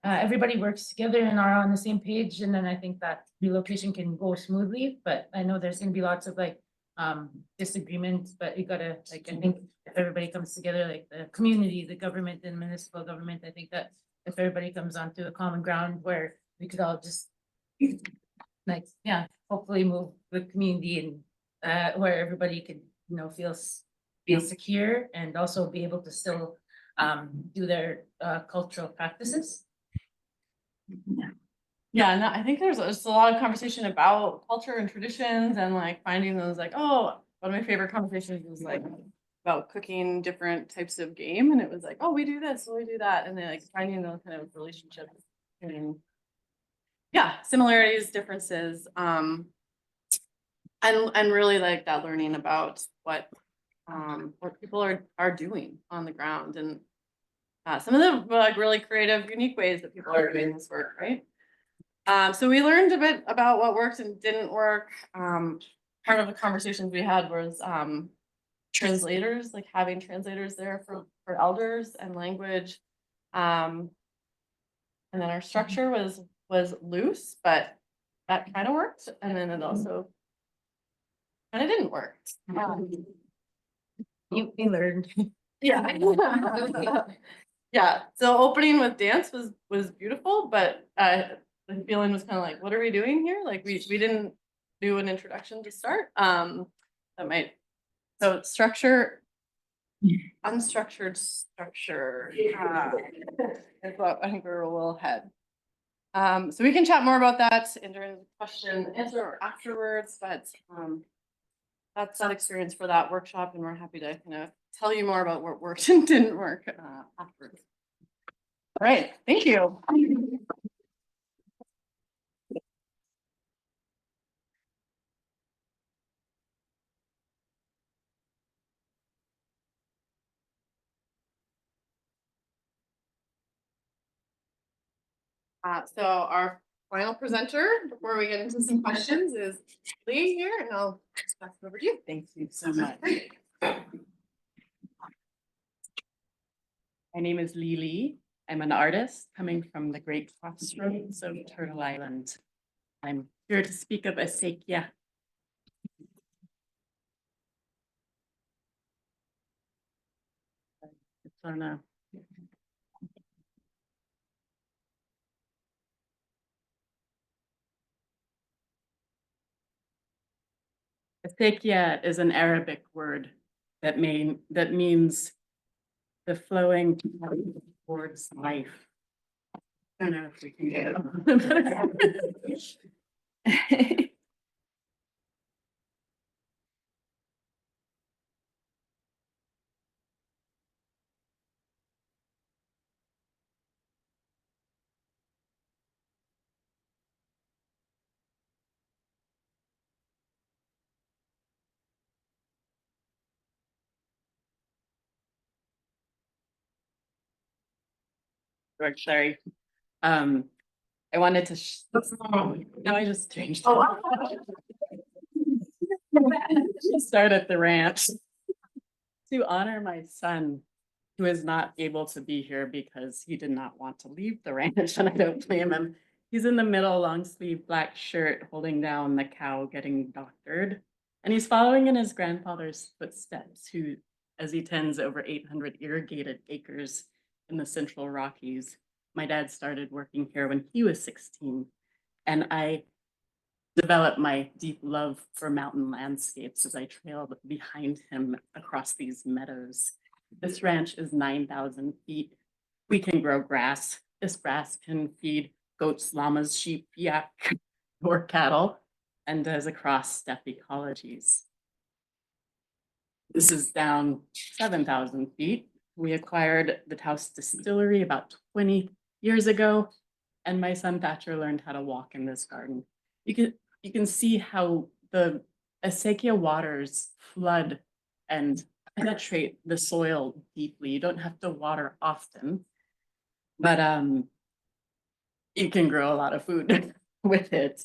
everybody works together and are on the same page. And then I think that relocation can go smoothly, but I know there's going to be lots of disagreements, but you gotta, I think if everybody comes together, like the community, the government and municipal government, I think that if everybody comes onto a common ground where we could all just hopefully move the community and where everybody could, feel secure and also be able to still do their cultural practices. Yeah, and I think there's just a lot of conversation about culture and traditions, and finding those one of my favorite conversations was about cooking different types of game, and it was oh, we do this, we do that, and then finding those kind of relationships and similarities, differences, and really that learning about what people are doing on the ground, and some of the really creative, unique ways that people are doing this work, right? So we learned a bit about what worked and didn't work. Part of the conversations we had was translators, like having translators there for elders and language. And then our structure was loose, but that kind of worked. And then it also kind of didn't work. You learned. Yeah. Yeah. So opening with dance was beautiful, but the feeling was kind of like, what are we doing here? Like we didn't do an introduction to start. That might so structure, unstructured structure is what I think we're a little ahead. So we can chat more about that in during the question and answer or afterwards, but that's that experience for that workshop, and we're happy to kind of tell you more about what worked and didn't work afterwards. All right, thank you. So our final presenter, before we get into some questions, is Lee here, and I'll pass it over to you. Thank you so much. My name is Lee. I'm an artist coming from the Great Crossroads of Turtle Island. I'm here to speak of Acequia. It's on a Acequia is an Arabic word that means the flowing towards life. I don't know if we can get it. Sorry. I wanted to no, I just changed. Start at the ranch to honor my son, who is not able to be here because he did not want to leave the ranch, and I don't blame him. He's in the middle, long sleeve black shirt, holding down the cow getting doctored, and he's following in his grandfather's footsteps, who, as he tends over 800 irrigated acres in the Central Rockies. My dad started working here when he was 16, and I developed my deep love for mountain landscapes as I trailed behind him across these meadows. This ranch is 9,000 feet. We can grow grass. This grass can feed goats, llamas, sheep, yak, or cattle, and does across steppe ecologies. This is down 7,000 feet. We acquired the Taos Distillery about 20 years ago, and my son Thatcher learned how to walk in this garden. You can see how the Acequia waters flood and penetrate the soil deeply. You don't have to water often, but you can grow a lot of food with it.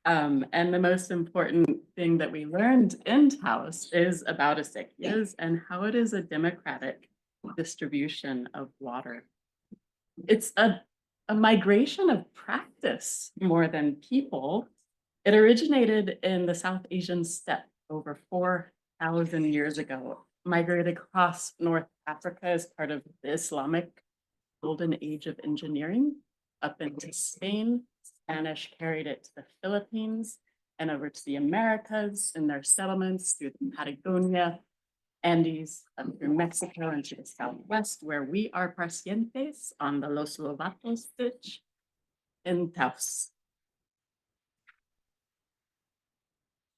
And the most important thing that we learned in Taos is about acequias and how it is a democratic distribution of water. It's a migration of practice more than people. It originated in the South Asian steppe over 4,000 years ago, migrated across North Africa as part of the Islamic golden age of engineering, up into Spain. Spanish carried it to the Philippines and over to the Americas in their settlements through the Patagonia, Andes, up through Mexico and to the Southwest, where we are pacientes on the Los Lobatos ditch in Taos.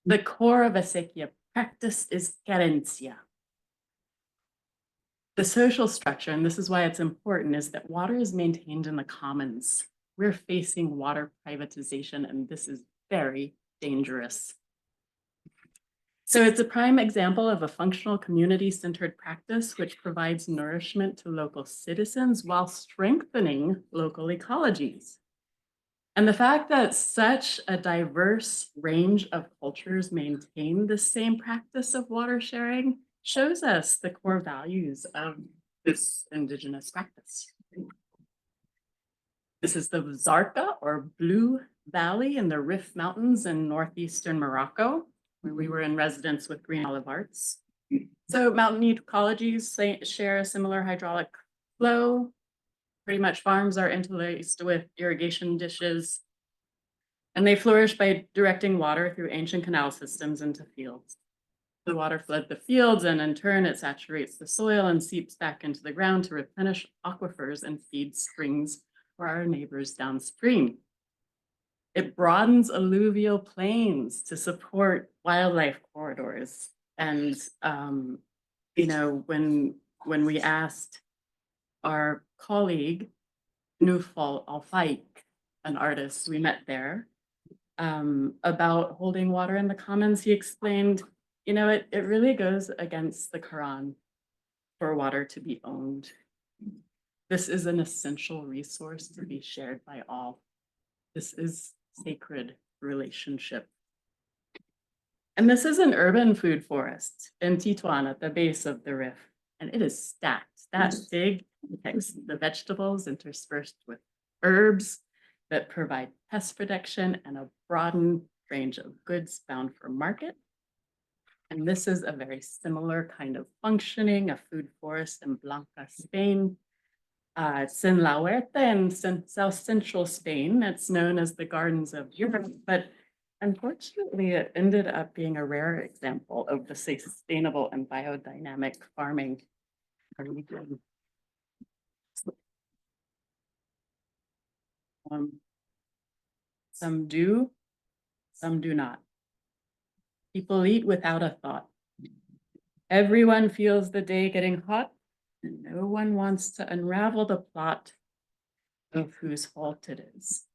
The core of Acequia practice is querencia. The social structure, and this is why it's important, is that water is maintained in the commons. We're facing water privatization, and this is very dangerous. So it's a prime example of a functional community-centered practice which provides nourishment to local citizens while strengthening local ecologies. And the fact that such a diverse range of cultures maintain the same practice of water sharing shows us the core values of this Indigenous practice. This is the Zarqa or Blue Valley in the Rif Mountains in northeastern Morocco, where we were in residence with Green Olive Arts. So mountain ecologies share a similar hydraulic flow. Pretty much farms are interlaced with irrigation dishes, and they flourish by directing water through ancient canal systems into fields. The water floods the fields, and in turn it saturates the soil and seeps back into the ground to replenish aquifers and feed springs for our neighbors downstream. It broadens alluvial plains to support wildlife corridors. And, you know, when we asked our colleague, Nufal Alfaik, an artist we met there, about holding water in the commons, he explained, you know, it really goes against the Quran for water to be owned. This is an essential resource to be shared by all. This is sacred relationship. And this is an urban food forest in Tetuan at the base of the Rif, and it is stacked. That big protects the vegetables interspersed with herbs that provide pest protection and a broadened range of goods bound for market. And this is a very similar kind of functioning, a food forest in Blanca, Spain. It's in La Huerta in South Central Spain. It's known as the Gardens of Europe, but unfortunately, it ended up being a rare example of the sustainable and biodynamic farming region. Some do, some do not. People eat without a thought. Everyone feels the day getting hot, and no one wants to unravel the plot of whose fault it is.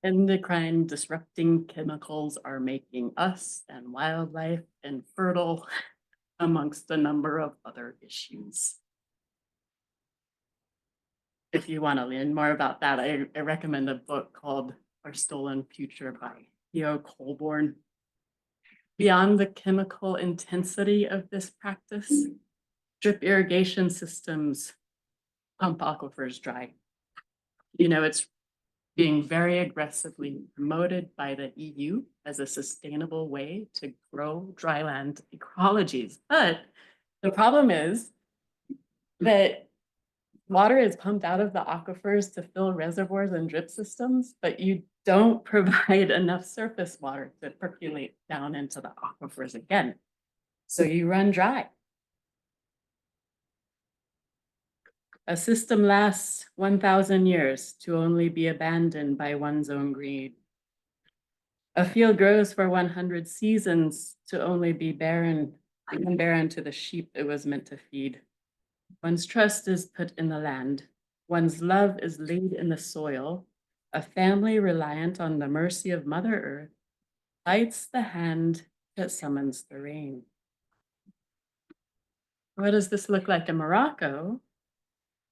Endocrine disrupting chemicals are making us and wildlife infertile, amongst a number of other issues. If you want to learn more about that, I recommend a book called Our Stolen Future by Theo Colborn. Beyond the chemical intensity of this practice, drip irrigation systems pump aquifers dry. You know, it's being very aggressively promoted by the EU as a sustainable way to grow dryland ecologies. But the problem is that water is pumped out of the aquifers to fill reservoirs and drip systems, but you don't provide enough surface water to percolate down into the aquifers again. So you run dry. A system lasts 1,000 years to only be abandoned by one's own greed. A field grows for 100 seasons to only be barren to the sheep it was meant to feed. One's trust is put in the land. One's love is laid in the soil. A family reliant on the mercy of Mother Earth bites the hand that summons the rain. What does this look like in Morocco?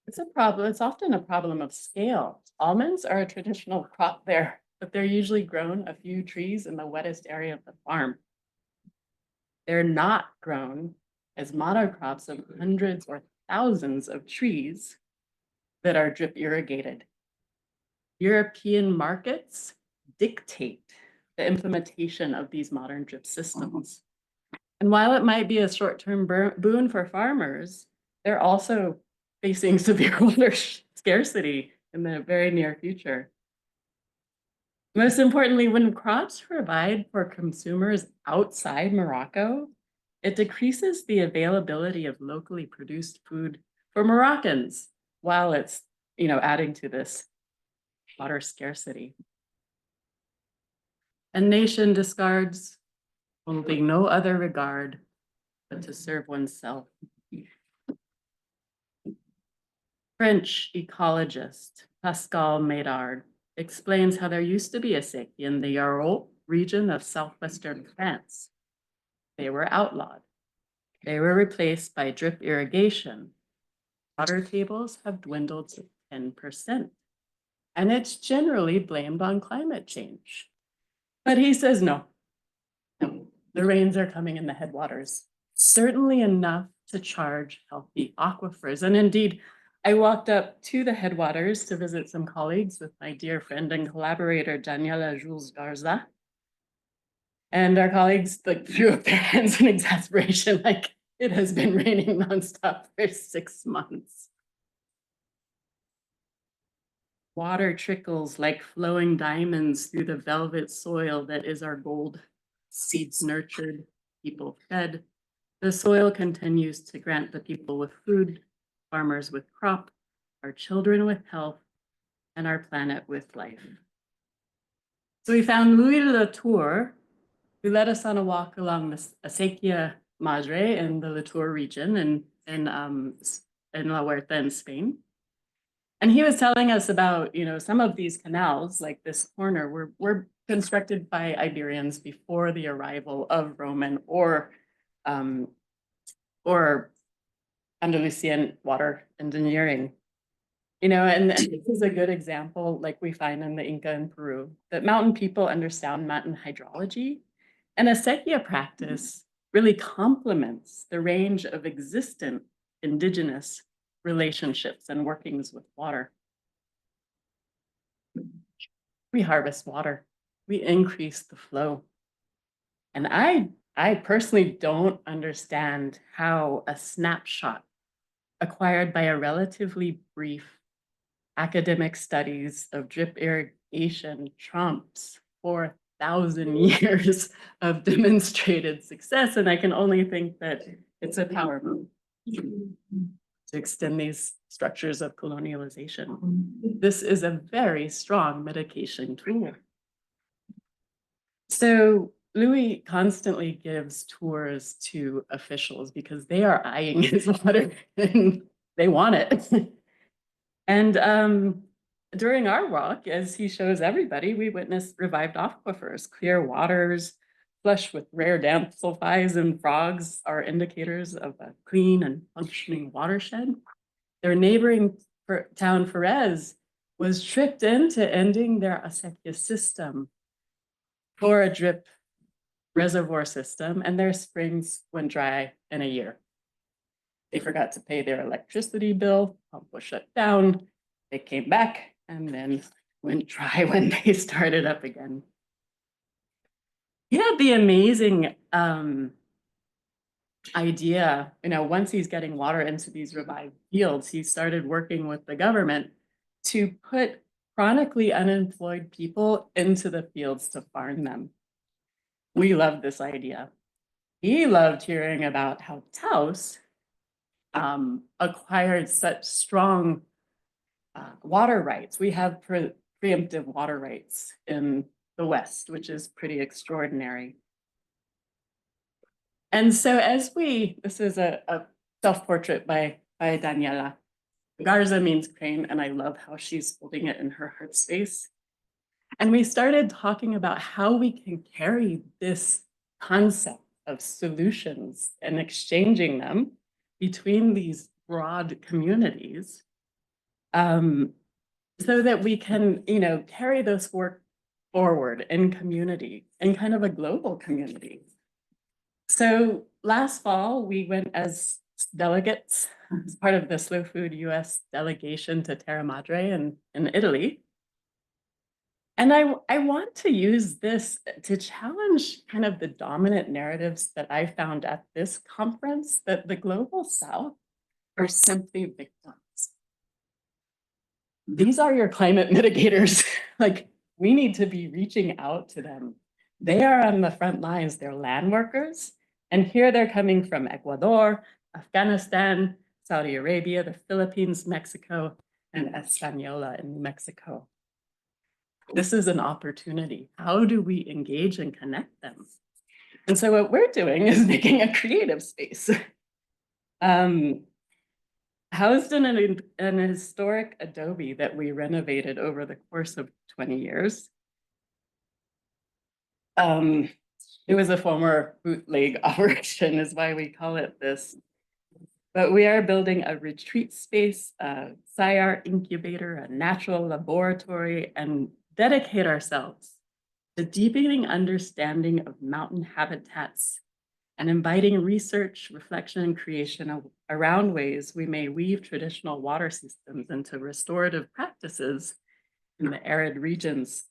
It's a problem. It's often a problem of scale. Almonds are a traditional crop there, but they're usually grown a few trees in the wettest area of the farm. They're not grown as monocrops of hundreds or thousands of trees that are drip irrigated. European markets dictate the implementation of these modern drip systems. And while it might be a short-term boon for farmers, they're also facing severe water scarcity in the very near future. Most importantly, when crops provide for consumers outside Morocco, it decreases the availability of locally produced food for Moroccans, while it's, you know, adding to this water scarcity. A nation discards, holding no other regard but to serve oneself. French ecologist Pascal Médard explains how there used to be a sect in the Yarol region of southwestern France. They were outlawed. They were replaced by drip irrigation. water tables have dwindled to 10%. And it's generally blamed on climate change. But he says no. No, the rains are coming in the headwaters, certainly enough to charge healthy aquifers. And indeed, I walked up to the headwaters to visit some colleagues with my dear friend and collaborator, Daniela Jules Garza. And our colleagues like threw up their hands in exasperation, like it has been raining nonstop for 6 months. Water trickles like flowing diamonds through the velvet soil that is our gold. Seeds nurtured, people fed. The soil continues to grant the people with food, farmers with crop, our children with health, and our planet with life. So we found Louis Latour, who led us on a walk along the Acequia Madre in the Latour region in La Huerta in Spain. And he was telling us about, some of these canals, like this corner, were constructed by Iberians before the arrival of Roman or Andalusian water engineering. And this is a good example, like we find in the Inca in Peru, that mountain people understand mountain hydrology, and a acequia practice really complements the range of existent indigenous relationships and workings with water. We harvest water, we increase the flow. And I personally don't understand how a snapshot acquired by a relatively brief academic studies of drip irrigation trumps 4,000 years of demonstrated success. And I can only think that it's a power move to extend these structures of colonialization. This is a very strong mitigation tool. So Louis constantly gives tours to officials because they are eyeing his water and they want it. And during our walk, as he shows everybody, we witnessed revived aquifers, clear waters, flush with rare damselflies and frogs are indicators of a clean and functioning watershed. Their neighboring town, Ferez, was tricked into ending their acequia system for a drip reservoir system, and their springs went dry in a year. They forgot to pay their electricity bill, pump was shut down, they came back, and then went dry when they started up again. He had the amazing idea, once he's getting water into these revived fields, he started working with the government to put chronically unemployed people into the fields to farm them. We loved this idea. He loved hearing about how Taos acquired such strong water rights. We have preemptive water rights in the West, which is pretty extraordinary. And so this is a self-portrait by Daniela. Garza means crane, and I love how she's holding it in her heart space. And we started talking about how we can carry this concept of solutions and exchanging them between these broad communities so that we can, carry this work forward in community, in kind of a global community. So last fall, we went as delegates as part of the Slow Food US delegation to Terra Madre in Italy. And I want to use this to challenge kind of the dominant narratives that I found at this conference, that the Global South are simply victims. These are your climate mitigators. Like, we need to be reaching out to them. They are on the front lines, they're land workers. And here they're coming from Ecuador, Afghanistan, Saudi Arabia, the Philippines, Mexico, and Española in Mexico. This is an opportunity. How do we engage and connect them? And so what we're doing is making a creative space. Housed in an historic adobe that we renovated over the course of 20 years. It was a former bootleg operation, is why we call it this. But we are building a retreat space, a SciArt incubator, a natural laboratory, and dedicate ourselves to deepening understanding of mountain habitats and inviting research, reflection, and creation around ways we may weave traditional water systems into restorative practices in the arid regions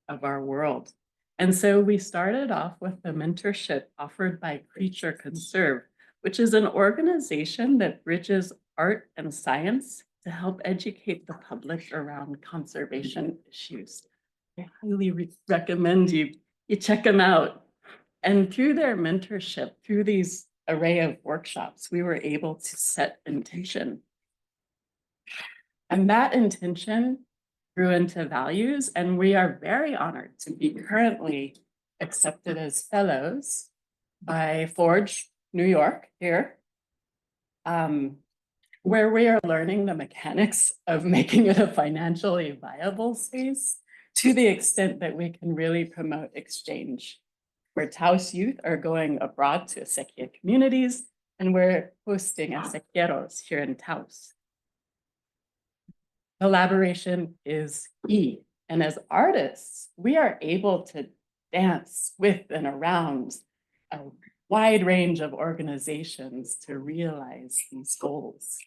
of our world. And so we started off with a mentorship offered by Creature Conserve, which is an organization that bridges art and science to help educate the public around conservation issues. I highly recommend you check them out. And through their mentorship, through these array of workshops, we were able to set intention. And that intention grew into values, and we are very honored to be currently accepted as fellows by Forge New York here, where we are learning the mechanics of making it a financially viable space to the extent that we can really promote exchange, where Taos youth are going abroad to Acequia communities, and we're hosting Acequieros here in Taos. Collaboration is key. And as artists, we are able to dance with and around a wide range of organizations to realize these goals.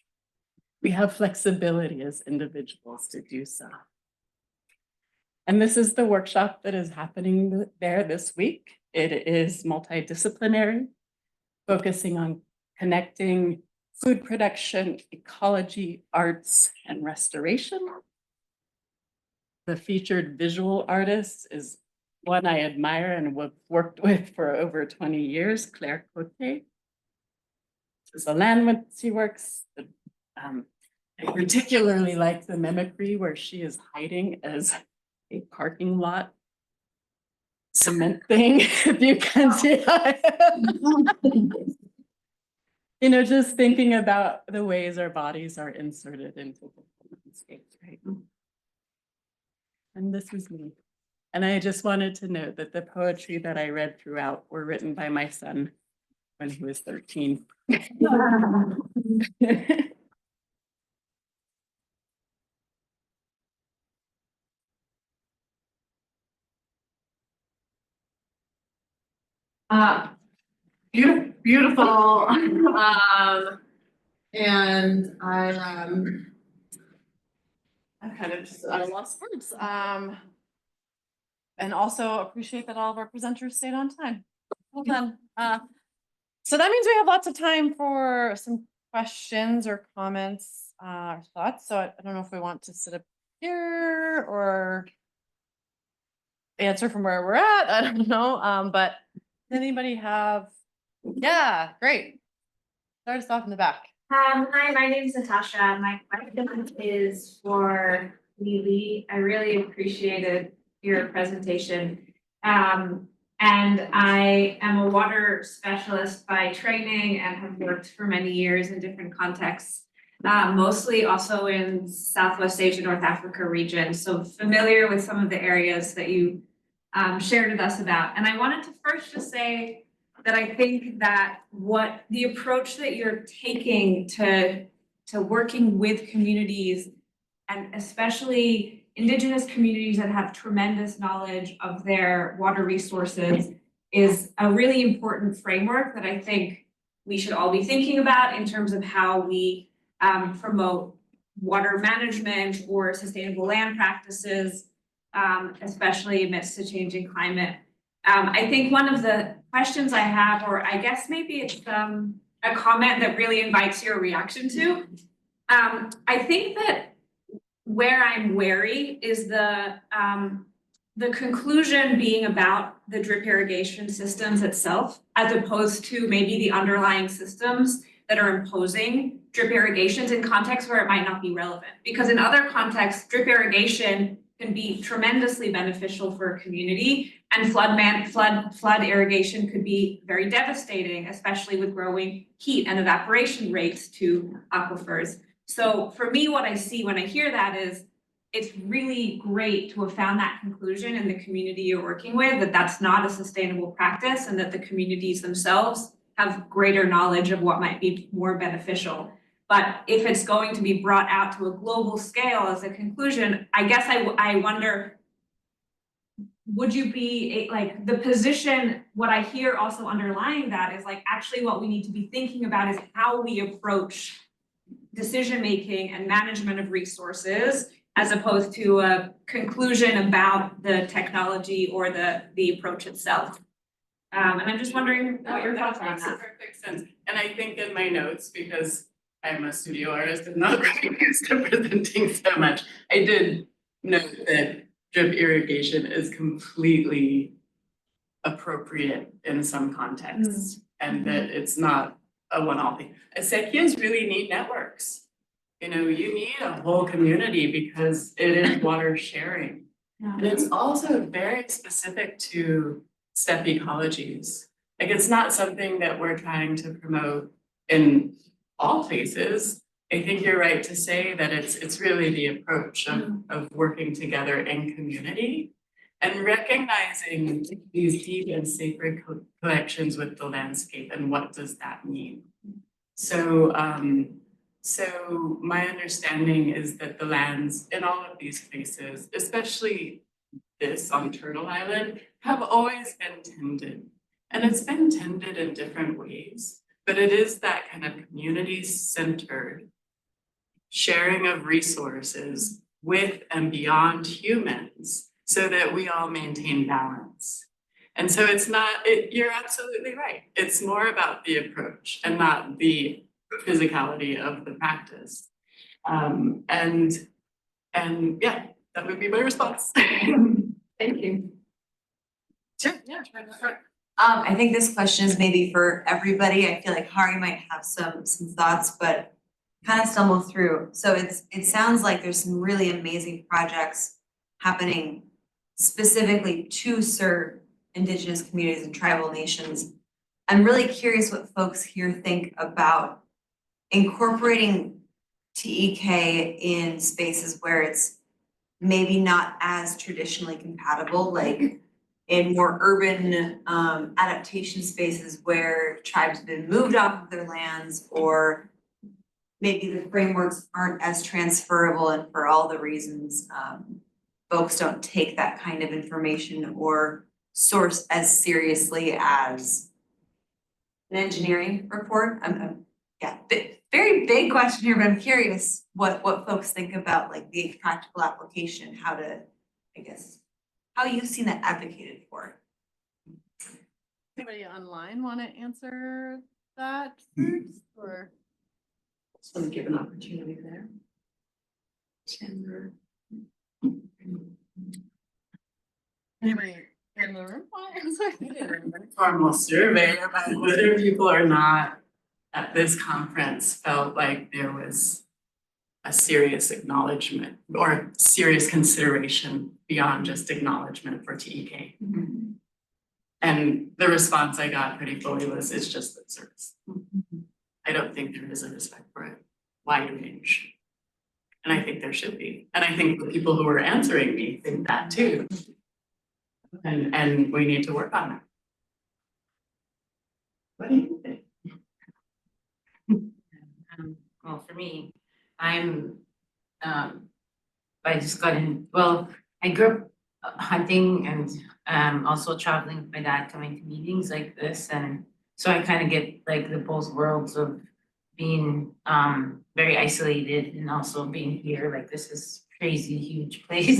We have flexibility as individuals to do so. And this is the workshop that is happening there this week. It is multidisciplinary, focusing on connecting food production, ecology, arts, and restoration. The featured visual artist is one I admire and have worked with for over 20 years, Claire Cote. This is the land when she works. I particularly like the mimicry where she is hiding as a parking lot cement thing, if you can see that. You know, just thinking about the ways our bodies are inserted into the landscapes, right? And this is me. And I just wanted to note that the poetry that I read throughout were written by my son when he was 13. Beautiful. And I kind of just lost words. And also appreciate that all of our presenters stayed on time. Well done. So that means we have lots of time for some questions or comments or thoughts. So I don't know if we want to sit up here or answer from where we're at. I don't know. But does anybody have? Yeah, great. Start us off in the back. Hi, my name is Natasha. My question is for Lily. I really appreciated your presentation. And I am a water specialist by training and have worked for many years in different contexts, mostly also in Southwest Asia, North Africa region. So familiar with some of the areas that you shared with us about. And I wanted to first just say that I think that what the approach that you're taking to working with communities, and especially Indigenous communities that have tremendous knowledge of their water resources, is a really important framework that I think we should all be thinking about in terms of how we promote water management or sustainable land practices, especially amidst a changing climate. I think one of the questions I have, or I guess maybe it's a comment that really invites your reaction to. I think that where I'm wary is the conclusion being about the drip irrigation systems itself, as opposed to maybe the underlying systems that are imposing drip irrigations in contexts where it might not be relevant. Because in other contexts, drip irrigation can be tremendously beneficial for a community, and flood irrigation could be very devastating, especially with growing heat and evaporation rates to aquifers. So for me, what I see when I hear that is it's really great to have found that conclusion in the community you're working with, that that's not a sustainable practice and that the communities themselves have greater knowledge of what might be more beneficial. But if it's going to be brought out to a global scale as a conclusion, I guess I wonder, would you be like the position, what I hear also underlying that is like, actually what we need to be thinking about is how we approach decision-making and management of resources, as opposed to a conclusion about the technology or the approach itself. And I'm just wondering what your thoughts are on Makes that. perfect sense. And I think in my notes, because I'm a studio artist and not really used to presenting so much, I did note that drip irrigation is completely appropriate in some contexts, and that it's not a one-off thing. Acequias really need networks. You know, you need a whole community because it is water sharing. And it's also very specific to steppe ecologies. Like, it's not something that we're trying to promote in all places. I think you're right to say that it's really the approach of working together in community and recognizing these deep and sacred connections with the landscape and what does that mean. So so my understanding is that the lands in all of these places, especially this on Turtle Island, have always been tended. And it's been tended in different ways, but it is that kind of community-centered sharing of resources with and beyond humans so that we all maintain balance. And so it's not, you're absolutely right. It's more about the approach and not the physicality of the practice. And yeah, that would be my response. Thank you. Sure, yeah, try to start. I think this question is maybe for everybody. I feel like Hari might have some thoughts, but kind of stumble through. So it sounds like there's some really amazing projects happening specifically to serve Indigenous communities and tribal nations. I'm really curious what folks here think about incorporating TEK in spaces where it's maybe not as traditionally compatible, like in more urban adaptation spaces where tribes have been moved off of their lands, or maybe the frameworks aren't as transferable, and for all the reasons folks don't take that kind of information or source as seriously as an engineering report. Yeah, very big question here, but I'm curious what folks think about like the practical application, how to, I guess, how you've seen that advocated for. Anybody online want to answer that first, or? Just want to give an opportunity there. Chandler. Anybody in the room want to answer? Formal survey about whether people are not at this conference felt like there was a serious acknowledgement or serious consideration beyond just acknowledgement for TEK. And the response I got pretty fully was, it's just lip service. I don't think there is a respect for it, wide range. And I think there should be. And I think the people who are answering me think that too. And we need to work on that. What do you think? Well, for me, I'm, I just got in, well, I grew up hunting and also traveling with my dad, coming to meetings like this. And so I kind of get like the both worlds of being very isolated and also being here, like this is crazy huge place.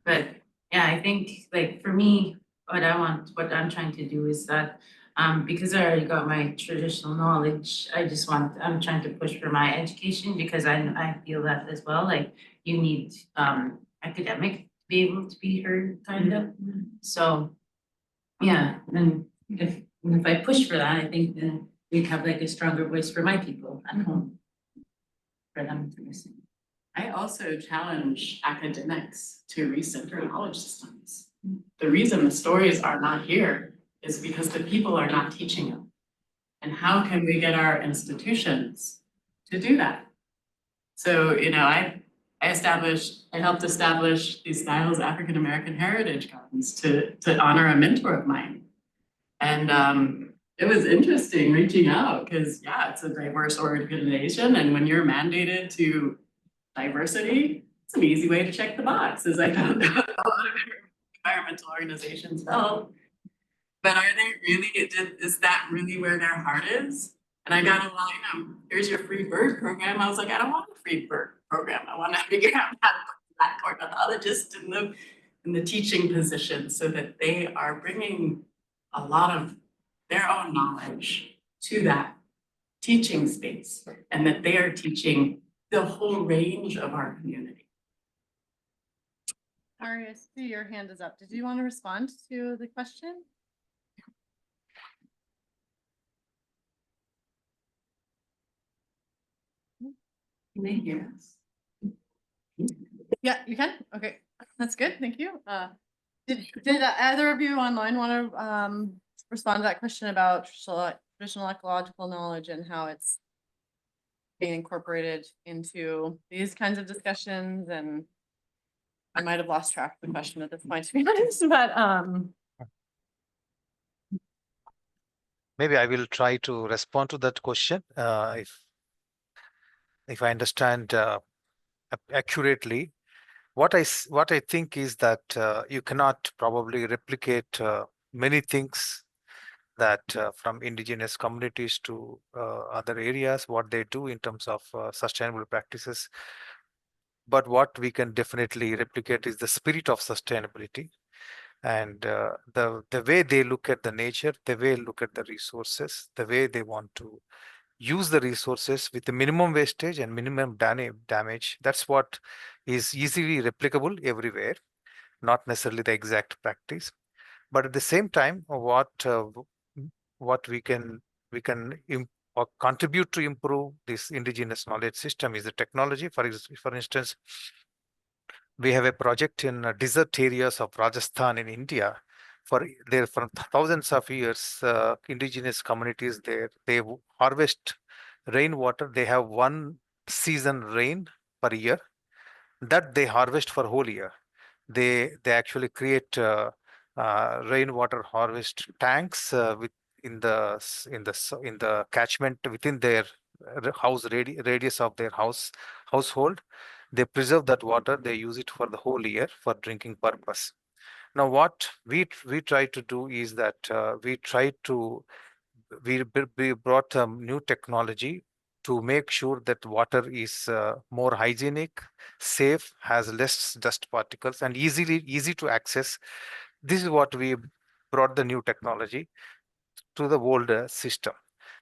But yeah, I think like for me, what I'm trying to do is that because I already got my traditional knowledge, I'm trying to push for my education, because I feel that as well, like you need academic to be able to be heard, kind of. So yeah, and if I push for that, I think then we'd have like a stronger voice for my people at home, for them to listen. I also challenge academics to recenter knowledge systems. The reason the stories are not here is because the people are not teaching them. And how can we get our institutions to do that? So, you know, I helped establish these Styles African American Heritage Gardens to honor a mentor of mine. And it was interesting reaching out because, yeah, it's a diverse organization. And when you're mandated to diversity, it's an easy way to check the box, as I found out a lot of environmental organizations felt. But are they really, is that really where their heart is? And I got a lot, here's your free bird program. I was like, I don't want a free bird program. I want to figure out how to put that ornithologist in the teaching position so that they are bringing a lot of their own knowledge to that teaching space and that they are teaching the whole range of our community. Ari, I see your hand is up. Did you want to respond to the question? Can they hear us? Yeah, you can. Okay, that's good. Thank you. Did either of you online want to respond to that question about traditional ecological knowledge and how it's being incorporated into these kinds of discussions? And I might have lost track of the question at this point, to be honest, but Maybe I will try to respond to that question if I understand accurately. What I think is that you cannot probably replicate many things that from indigenous communities to other areas, what they do in terms of sustainable practices. But what we can definitely replicate is the spirit of sustainability and the way they look at the nature, the way they look at the resources, the way they want to use the resources with the minimum wastage and minimum damage. That's what is easily replicable everywhere, not necessarily the exact practice. But at the same time, what we can or contribute to improve this indigenous knowledge system is the technology. For instance, we have a project in desert areas of Rajasthan in India. For thousands of years, indigenous communities there, they harvest rainwater. They have one season rain per year that they harvest for whole year. They actually create rainwater harvest tanks in the catchment within their house radius of their household. They preserve that water. They use it for the whole year for drinking purpose. Now, what we try to do is that we brought new technology to make sure that water is more hygienic, safe, has less dust particles, and easy to access. This is what we brought the new technology to the old system.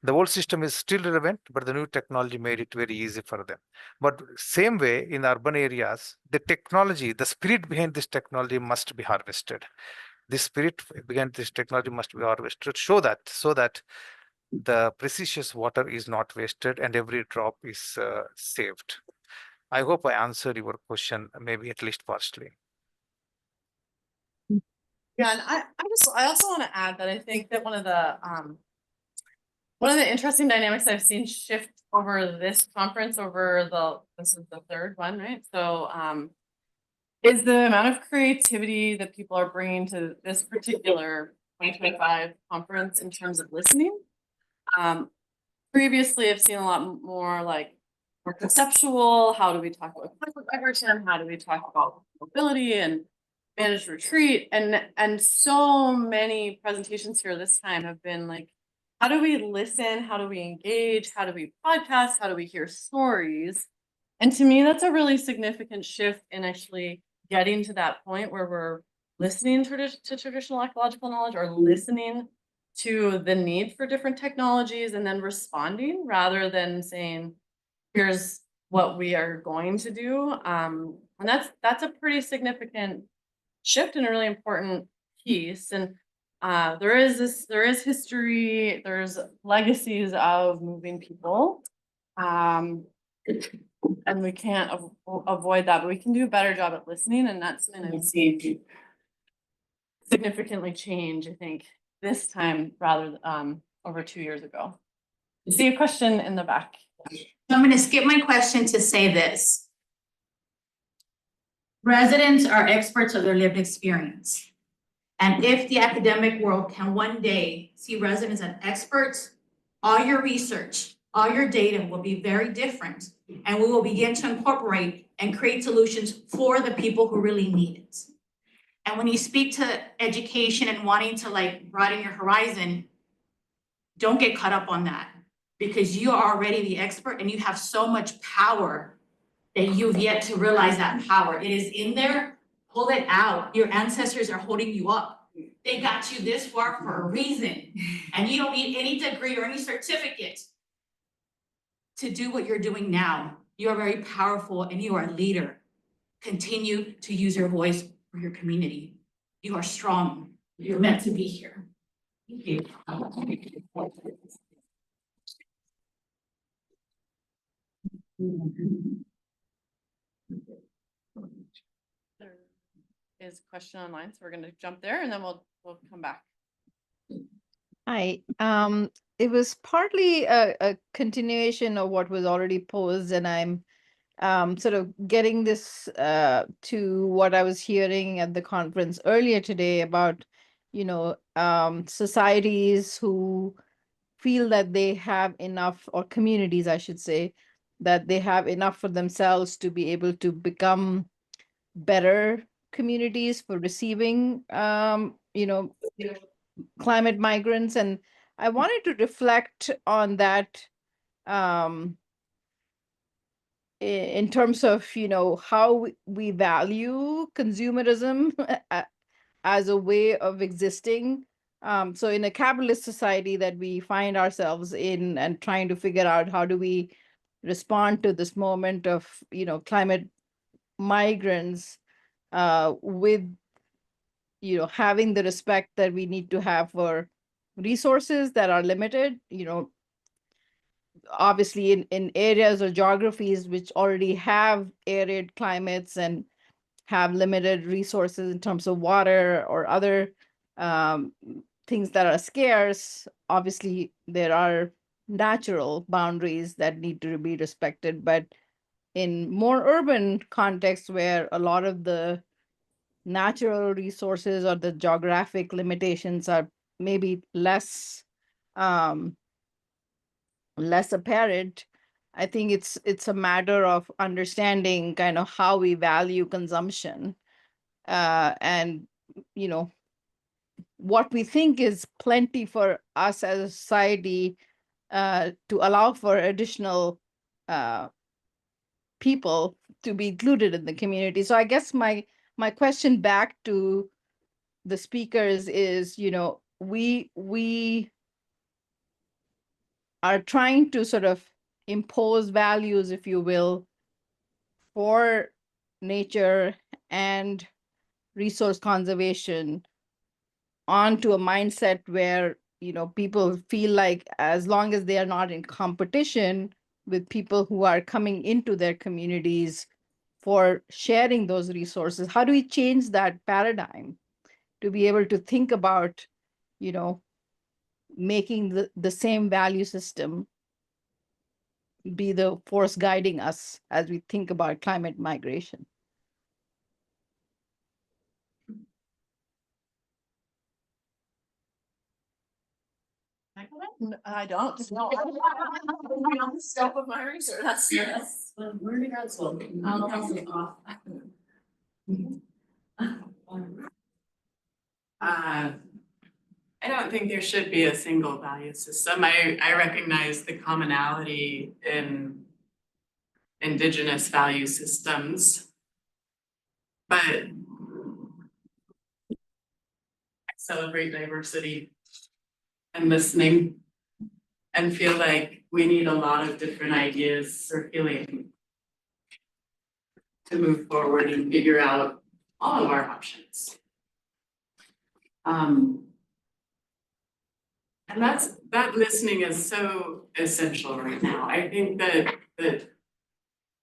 The old system is still relevant, but the new technology made it very easy for them. But same way in urban areas, the technology, the spirit behind this technology must be harvested. The spirit behind this technology must be harvested so that the precious water is not wasted and every drop is saved. I hope I answered your question, maybe at least partially. yeah, and I also want to add that I think that one of the interesting dynamics I've seen shift over this conference this is the third one, right? So is the amount of creativity that people are bringing to this particular 2025 conference in terms of listening. Previously, I've seen a lot more more conceptual. How do we talk about climate migration? How do we talk about mobility and managed retreat? And so many presentations here this time have been like, how do we listen? How do we engage? How do we podcast? How do we hear stories? And to me, that's a really significant shift in actually getting to that point where we're listening to traditional ecological knowledge or listening to the need for different technologies and then responding rather than saying, here's what we are going to do. And that's a pretty significant shift and a really important piece. And there is history, there's legacies of moving people. And we can't avoid that, but we can do a better job at listening. And that's something I've seen significantly change, I think, this time rather over 2 years ago. I see a question in the back. I'm going to skip my question to say this. Residents are experts of their lived experience. And if the academic world can one day see residents as experts, all your research, all your data will be very different. And we will begin to incorporate and create solutions for the people who really need it. And when you speak to education and wanting to like broaden your horizon, don't get caught up on that, because you are already the expert and you have so much power that you've yet to realize that power. It is in there, pull it out. Your ancestors are holding you up. They got you this far for a reason. And you don't need any degree or any certificate to do what you're doing now. You are very powerful and you are a leader. Continue to use your voice for your community. You are strong. You're meant to be here. Thank you. There is a question online, so we're gonna jump there and then we'll come back. Hi, it was partly a continuation of what was already posed, and I'm sort of getting this to what I was hearing at the conference earlier today about, societies who feel that they have enough, or communities, I should say, that they have enough for themselves to be able to become better communities for receiving, climate migrants. And I wanted to reflect on that in terms of, how we value consumerism as a way of existing. So in a capitalist society that we find ourselves in, and trying to figure out how do we respond to this moment of, climate migrants with, having the respect that we need to have for resources that are limited, obviously in areas or geographies which already have arid climates and have limited resources in terms of water or other things that are scarce. Obviously, there are natural boundaries that need to be respected, but in more urban contexts where a lot of the natural resources or the geographic limitations are maybe less apparent, I think it's a matter of understanding kind of how we value consumption and what we think is plenty for us as a society to allow for additional people to be included in the community. So I guess my question back to the speakers is, we are trying to sort of impose values, if you will, for nature and resource conservation onto a mindset where, people feel like as long as they are not in competition with people who are coming into their communities for sharing those resources, how do we change that paradigm to be able to think about, making the same value system be the force guiding us as we think about climate migration? I don't know. On the scope of my research. That's learning grad school. I don't think there should be a single value system. I recognize the commonality in Indigenous value systems, but I celebrate diversity and listening, and feel like we need a lot of different ideas circulating to move forward and figure out all of our options. And that listening is so essential right now. I think that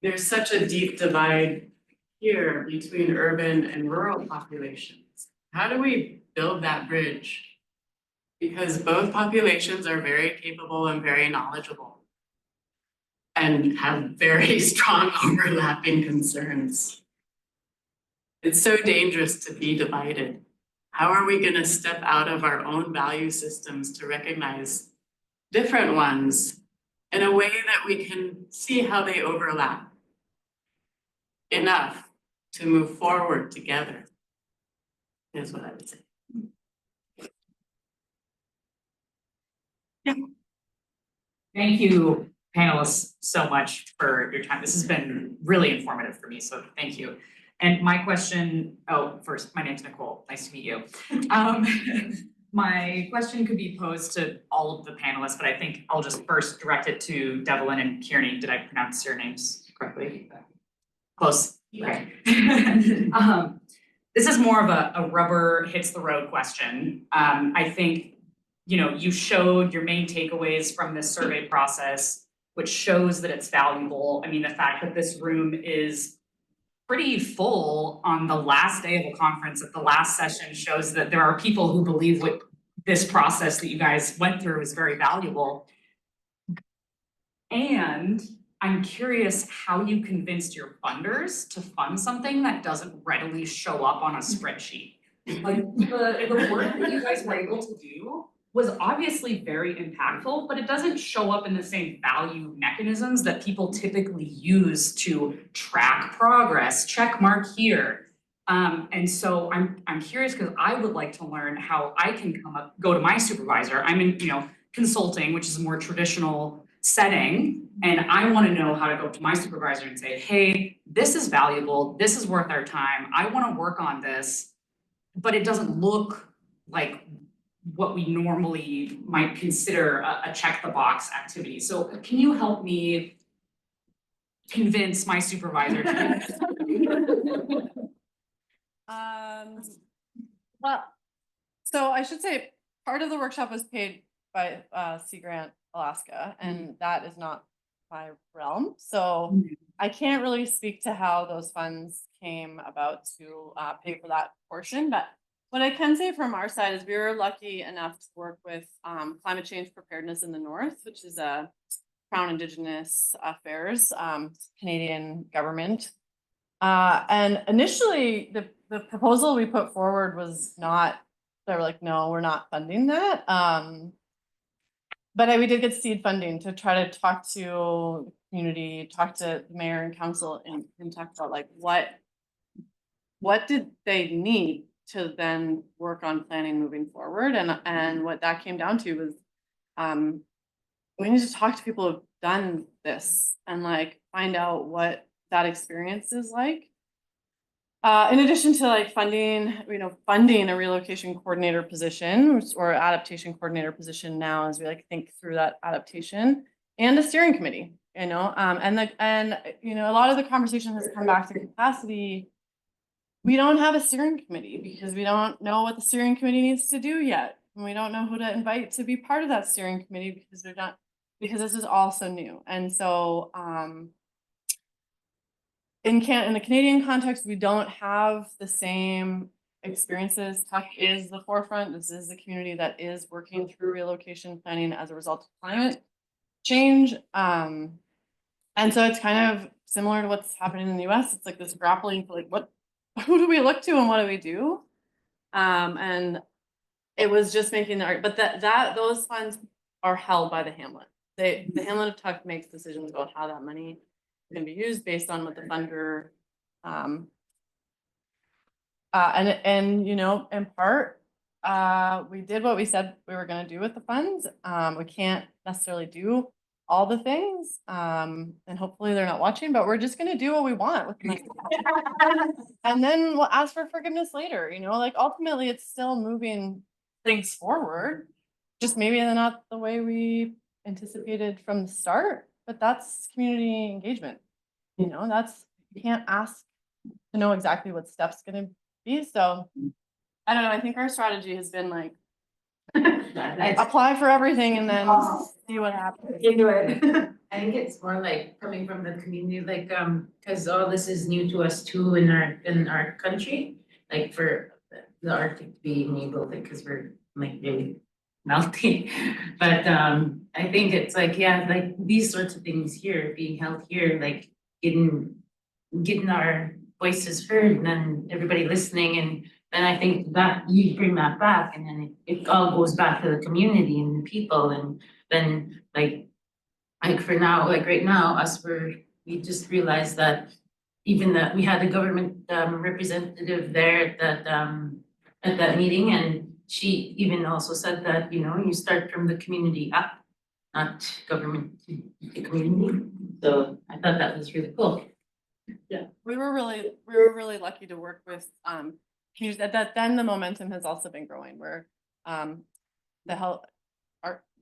there's such a deep divide here between urban and rural populations. How do we build that bridge? Because both populations are very capable and very knowledgeable and have very strong overlapping concerns. It's so dangerous to be divided. How are we gonna step out of our own value systems to recognize different ones in a way that we can see how they overlap enough to move forward together, is what I would say. Thank you, panelists, so much for your time. This has been really informative for me, so thank you. And my question, first, my name's Nicole, nice to meet you. My question could be posed to all of the panelists, but I think I'll just first direct it to Devalynn and Kearney. Did I pronounce your names correctly? Close, okay. This is more of a rubber hits the road question. I think, you know, you showed your main takeaways from this survey process, which shows that it's valuable. I mean, the fact that this room is pretty full on the last day of a conference at the last session shows that there are people who believe what this process that you guys went through is very valuable. And I'm curious how you convinced your funders to fund something that doesn't readily show up on a spreadsheet. Like the work that you guys were able to do was obviously very impactful, but it doesn't show up in the same value mechanisms that people typically use to track progress, check mark here. And so I'm curious because I would like to learn how I can go to my supervisor. I'm in, consulting, which is a more traditional setting. And I want to know how to go to my supervisor and say, hey, this is valuable. This is worth our time. I want to work on this, but it doesn't look like what we normally might consider a check the box activity. So can you help me convince my supervisor to Well, so I should say part of the workshop was paid by Sea Grant Alaska, and that is not my realm. So I can't really speak to how those funds came about to pay for that portion. But what I can say from our side is we were lucky enough to work with Climate Change Preparedness in the North, which is a Crown Indigenous Affairs Canadian government. And initially, the proposal we put forward was not, they were like, no, we're not funding that. But we did get seed funding to try to talk to the community, talk to the mayor and council, and talk about like what did they need to then work on planning moving forward. And what that came down to was we need to talk to people who've done this and like find out what that experience is like. In addition to like funding a relocation coordinator position or adaptation coordinator position now, as we like think through that adaptation, and a steering committee, and a lot of the conversation has come back to capacity. We don't have a steering committee because we don't know what the steering committee needs to do yet. And we don't know who to invite to be part of that steering committee because this is all so new. And so in the Canadian context, we don't have the same experiences. Tuck is the forefront. This is the community that is working through relocation planning as a result of climate change. And so it's kind of similar to what's happening in the US. It's like this grappling for like, who do we look to and what do we do? And it was just making the art, but those funds are held by the Hamlet. The Hamlet of Tuck makes decisions about how that money can be used based on what the funder in part we did what we said we were going to do with the funds. We can't necessarily do all the things and hopefully they're not watching, but we're just going to do what we want with the money. And then we'll ask for forgiveness later. Like ultimately it's still moving things forward, just maybe not the way we anticipated from the start. But that's community engagement. You can't ask to know exactly what steps going to be. So I don't know. I think our strategy has been like apply for everything and then see what happens. Into it. I think it's more like coming from the community, like because all this is new to us too in our country, like for the Arctic being able to, because we're like really melting. But I think it's like, yeah, like these sorts of things here being held here, like getting our voices heard and then everybody listening and then I think that you bring that back and then it all goes back to the community and the people and then like for now, like right now, we just realized that even that we had a government representative there at that meeting and she even also said that, you know, you start from the community up, not government to the community. So I thought that was really cool. Yeah, we were really lucky to work with communities that then the momentum has also been growing where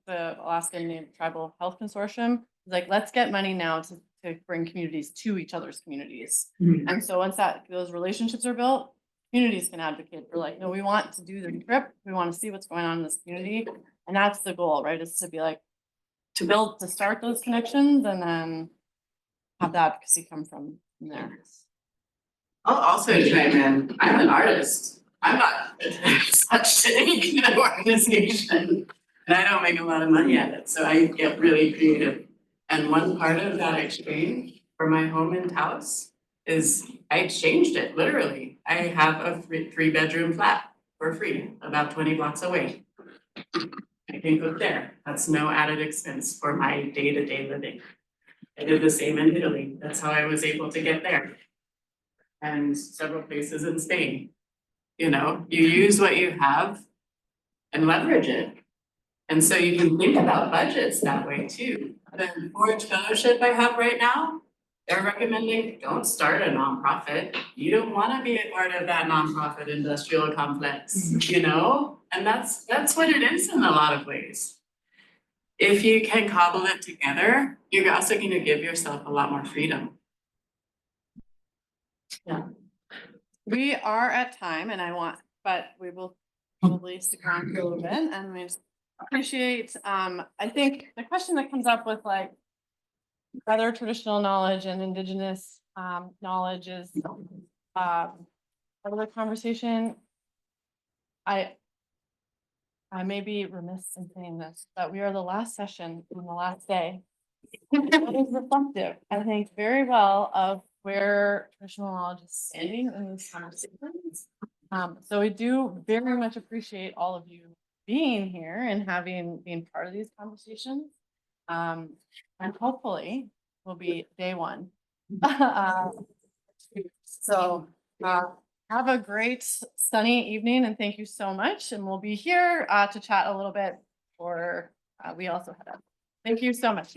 the Alaskan Native Tribal Health Consortium is like, let's get money now to bring communities to each other's communities. And so once those relationships are built, communities can advocate for like, no, we want to do the trip, we want to see what's going on in this community. And that's the goal, right? Is to be like, to start those connections and then have the advocacy come from there. I'll also chime in. I'm an artist. I'm not attached to any kind of organization. And I don't make a lot of money at it, so I get really creative. And one part of that exchange for my home in Taos is I exchanged it, literally. I have a 3-bedroom flat for free, about 20 blocks away. I can cook there. That's no added expense for my day-to-day living. I did the same in Italy. That's how I was able to get there. And several places in Spain. You know, you use what you have and leverage it. And so you can think about budgets that way too. The Forage Fellowship I have right now, they're recommending don't start a nonprofit. You don't want to be a part of that nonprofit industrial complex, you know? And that's what it is in a lot of ways. If you can cobble it together, you're also going to give yourself a lot more freedom. Yeah. We are at time but we will probably stick around for a little bit and we just appreciate, I think the question that comes up with like whether traditional knowledge and Indigenous knowledge is part of the conversation. I may be remiss in saying this, but we are the last session on the last day. It is reflective, I think, very well of where traditional knowledge is standing in these conversations. So we do very much appreciate all of you being here and being part of these conversations. And hopefully will be day one. So have a great sunny evening and thank you so much. And we'll be here to chat a little bit or we also head up. Thank you so much.